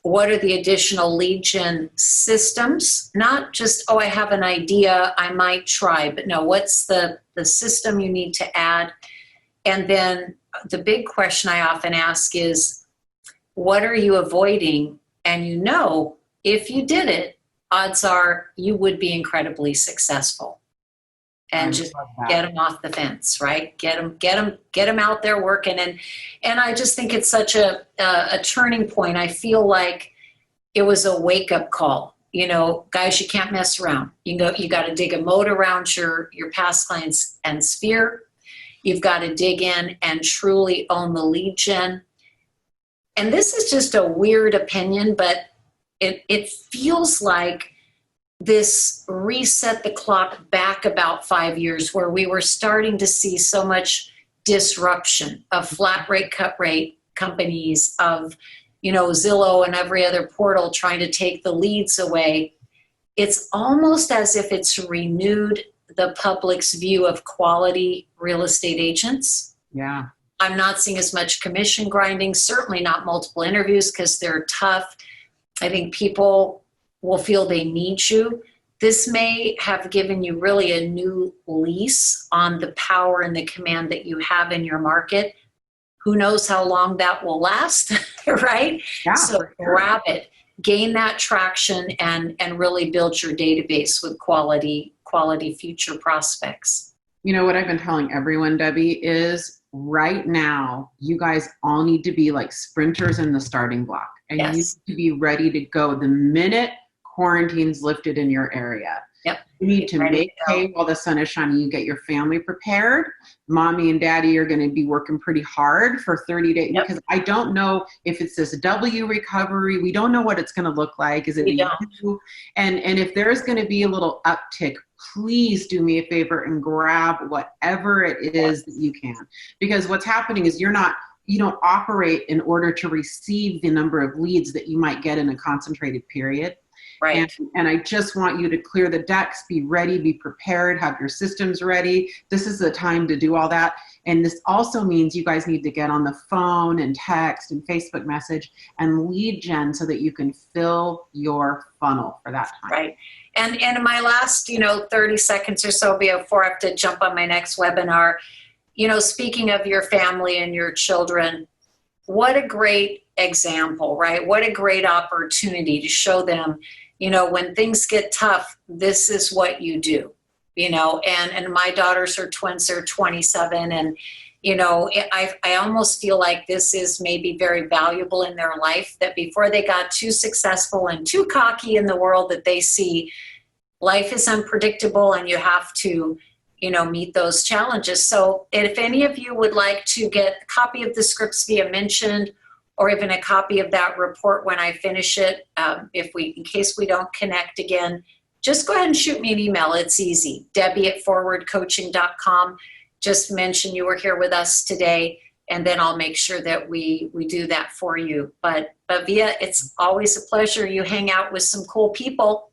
What are the additional lead gen systems? Not just, I have an idea, I might try, but no, what's the system you need to add? And then the big question I often ask is, what are you avoiding? And if you did it, odds are you would be incredibly successful. And just get them off the fence, right? Get them out there working. And I just think it's such a turning point. I feel like it was a wake up call. Guys, you can't mess around. You got to dig a moat around your past clients and sphere. You've got to dig in and truly own the lead gen. And this is just a weird opinion, but it feels like this reset the clock back about 5 years, where we were starting to see so much disruption of flat rate, cut rate companies, of, Zillow and every other portal trying to take the leads away. It's almost as if it's renewed the public's view of quality real estate agents. Yeah. I'm not seeing as much commission grinding, certainly not multiple interviews, because they're tough. I think people will feel they need you. This may have given you really a new lease on the power and the command that you have in your market. Who knows how long that will last, right? Yeah, so for sure. Grab it, gain that traction, and really build your database with quality future prospects. What I've been telling everyone, Debbie, is right now, you guys all need to be like sprinters in the starting block. And Yes. you need to be ready to go the minute quarantine's lifted in your area. Yep. You need to Ready make to go. hay while the sun is shining. You get your family prepared. Mommy and daddy are going to be working pretty hard for 30 days Yep. because I don't know if it's this W recovery. We don't know what it's going to look like. Is it We a don't. U? And if there's going to be a little uptick, please do me a favor and grab whatever it is that you can. Because what's happening is you don't operate in order to receive the number of leads that you might get in a concentrated period. Right. And I just want you to clear the decks, be ready, be prepared, have your systems ready. This is the time to do all that. And this also means you guys need to get on the phone and text and Facebook message and lead gen so that you can fill your funnel for that time. Right. And in my last, 30 seconds or so before I have to jump on my next webinar, speaking of your family and your children, what a great example, right? What a great opportunity to show them, when things get tough, this is what you do, and my daughters are twins, they're 27. And, I almost feel like this is maybe very valuable in their life, that before they got too successful and too cocky in the world, that they see life is unpredictable and you have to, meet those challenges. So if any of you would like to get a copy of the scripts Via mentioned, or even a copy of that report when I finish it, in case we don't connect again, just go ahead and shoot me an email. It's easy. Debbie@forwardcoaching.com. Just mention you were here with us today, and then I'll make sure that we do that for you. But Via, it's always a pleasure. You hang out with some cool people.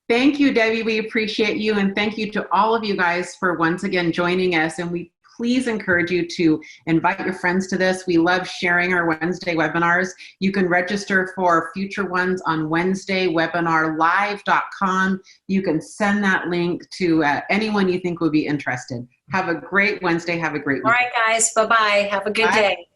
Thank you, Debbie. We appreciate you. And thank you to all of you guys for once again joining us. And we please encourage you to invite your friends to this. We love sharing our Wednesday webinars. You can register for future ones on WednesdayWebinarLive.com. You can send that link to anyone you think would be interested. Have a great Wednesday. Have a great week. All right, guys. Bye-bye. Have a good day.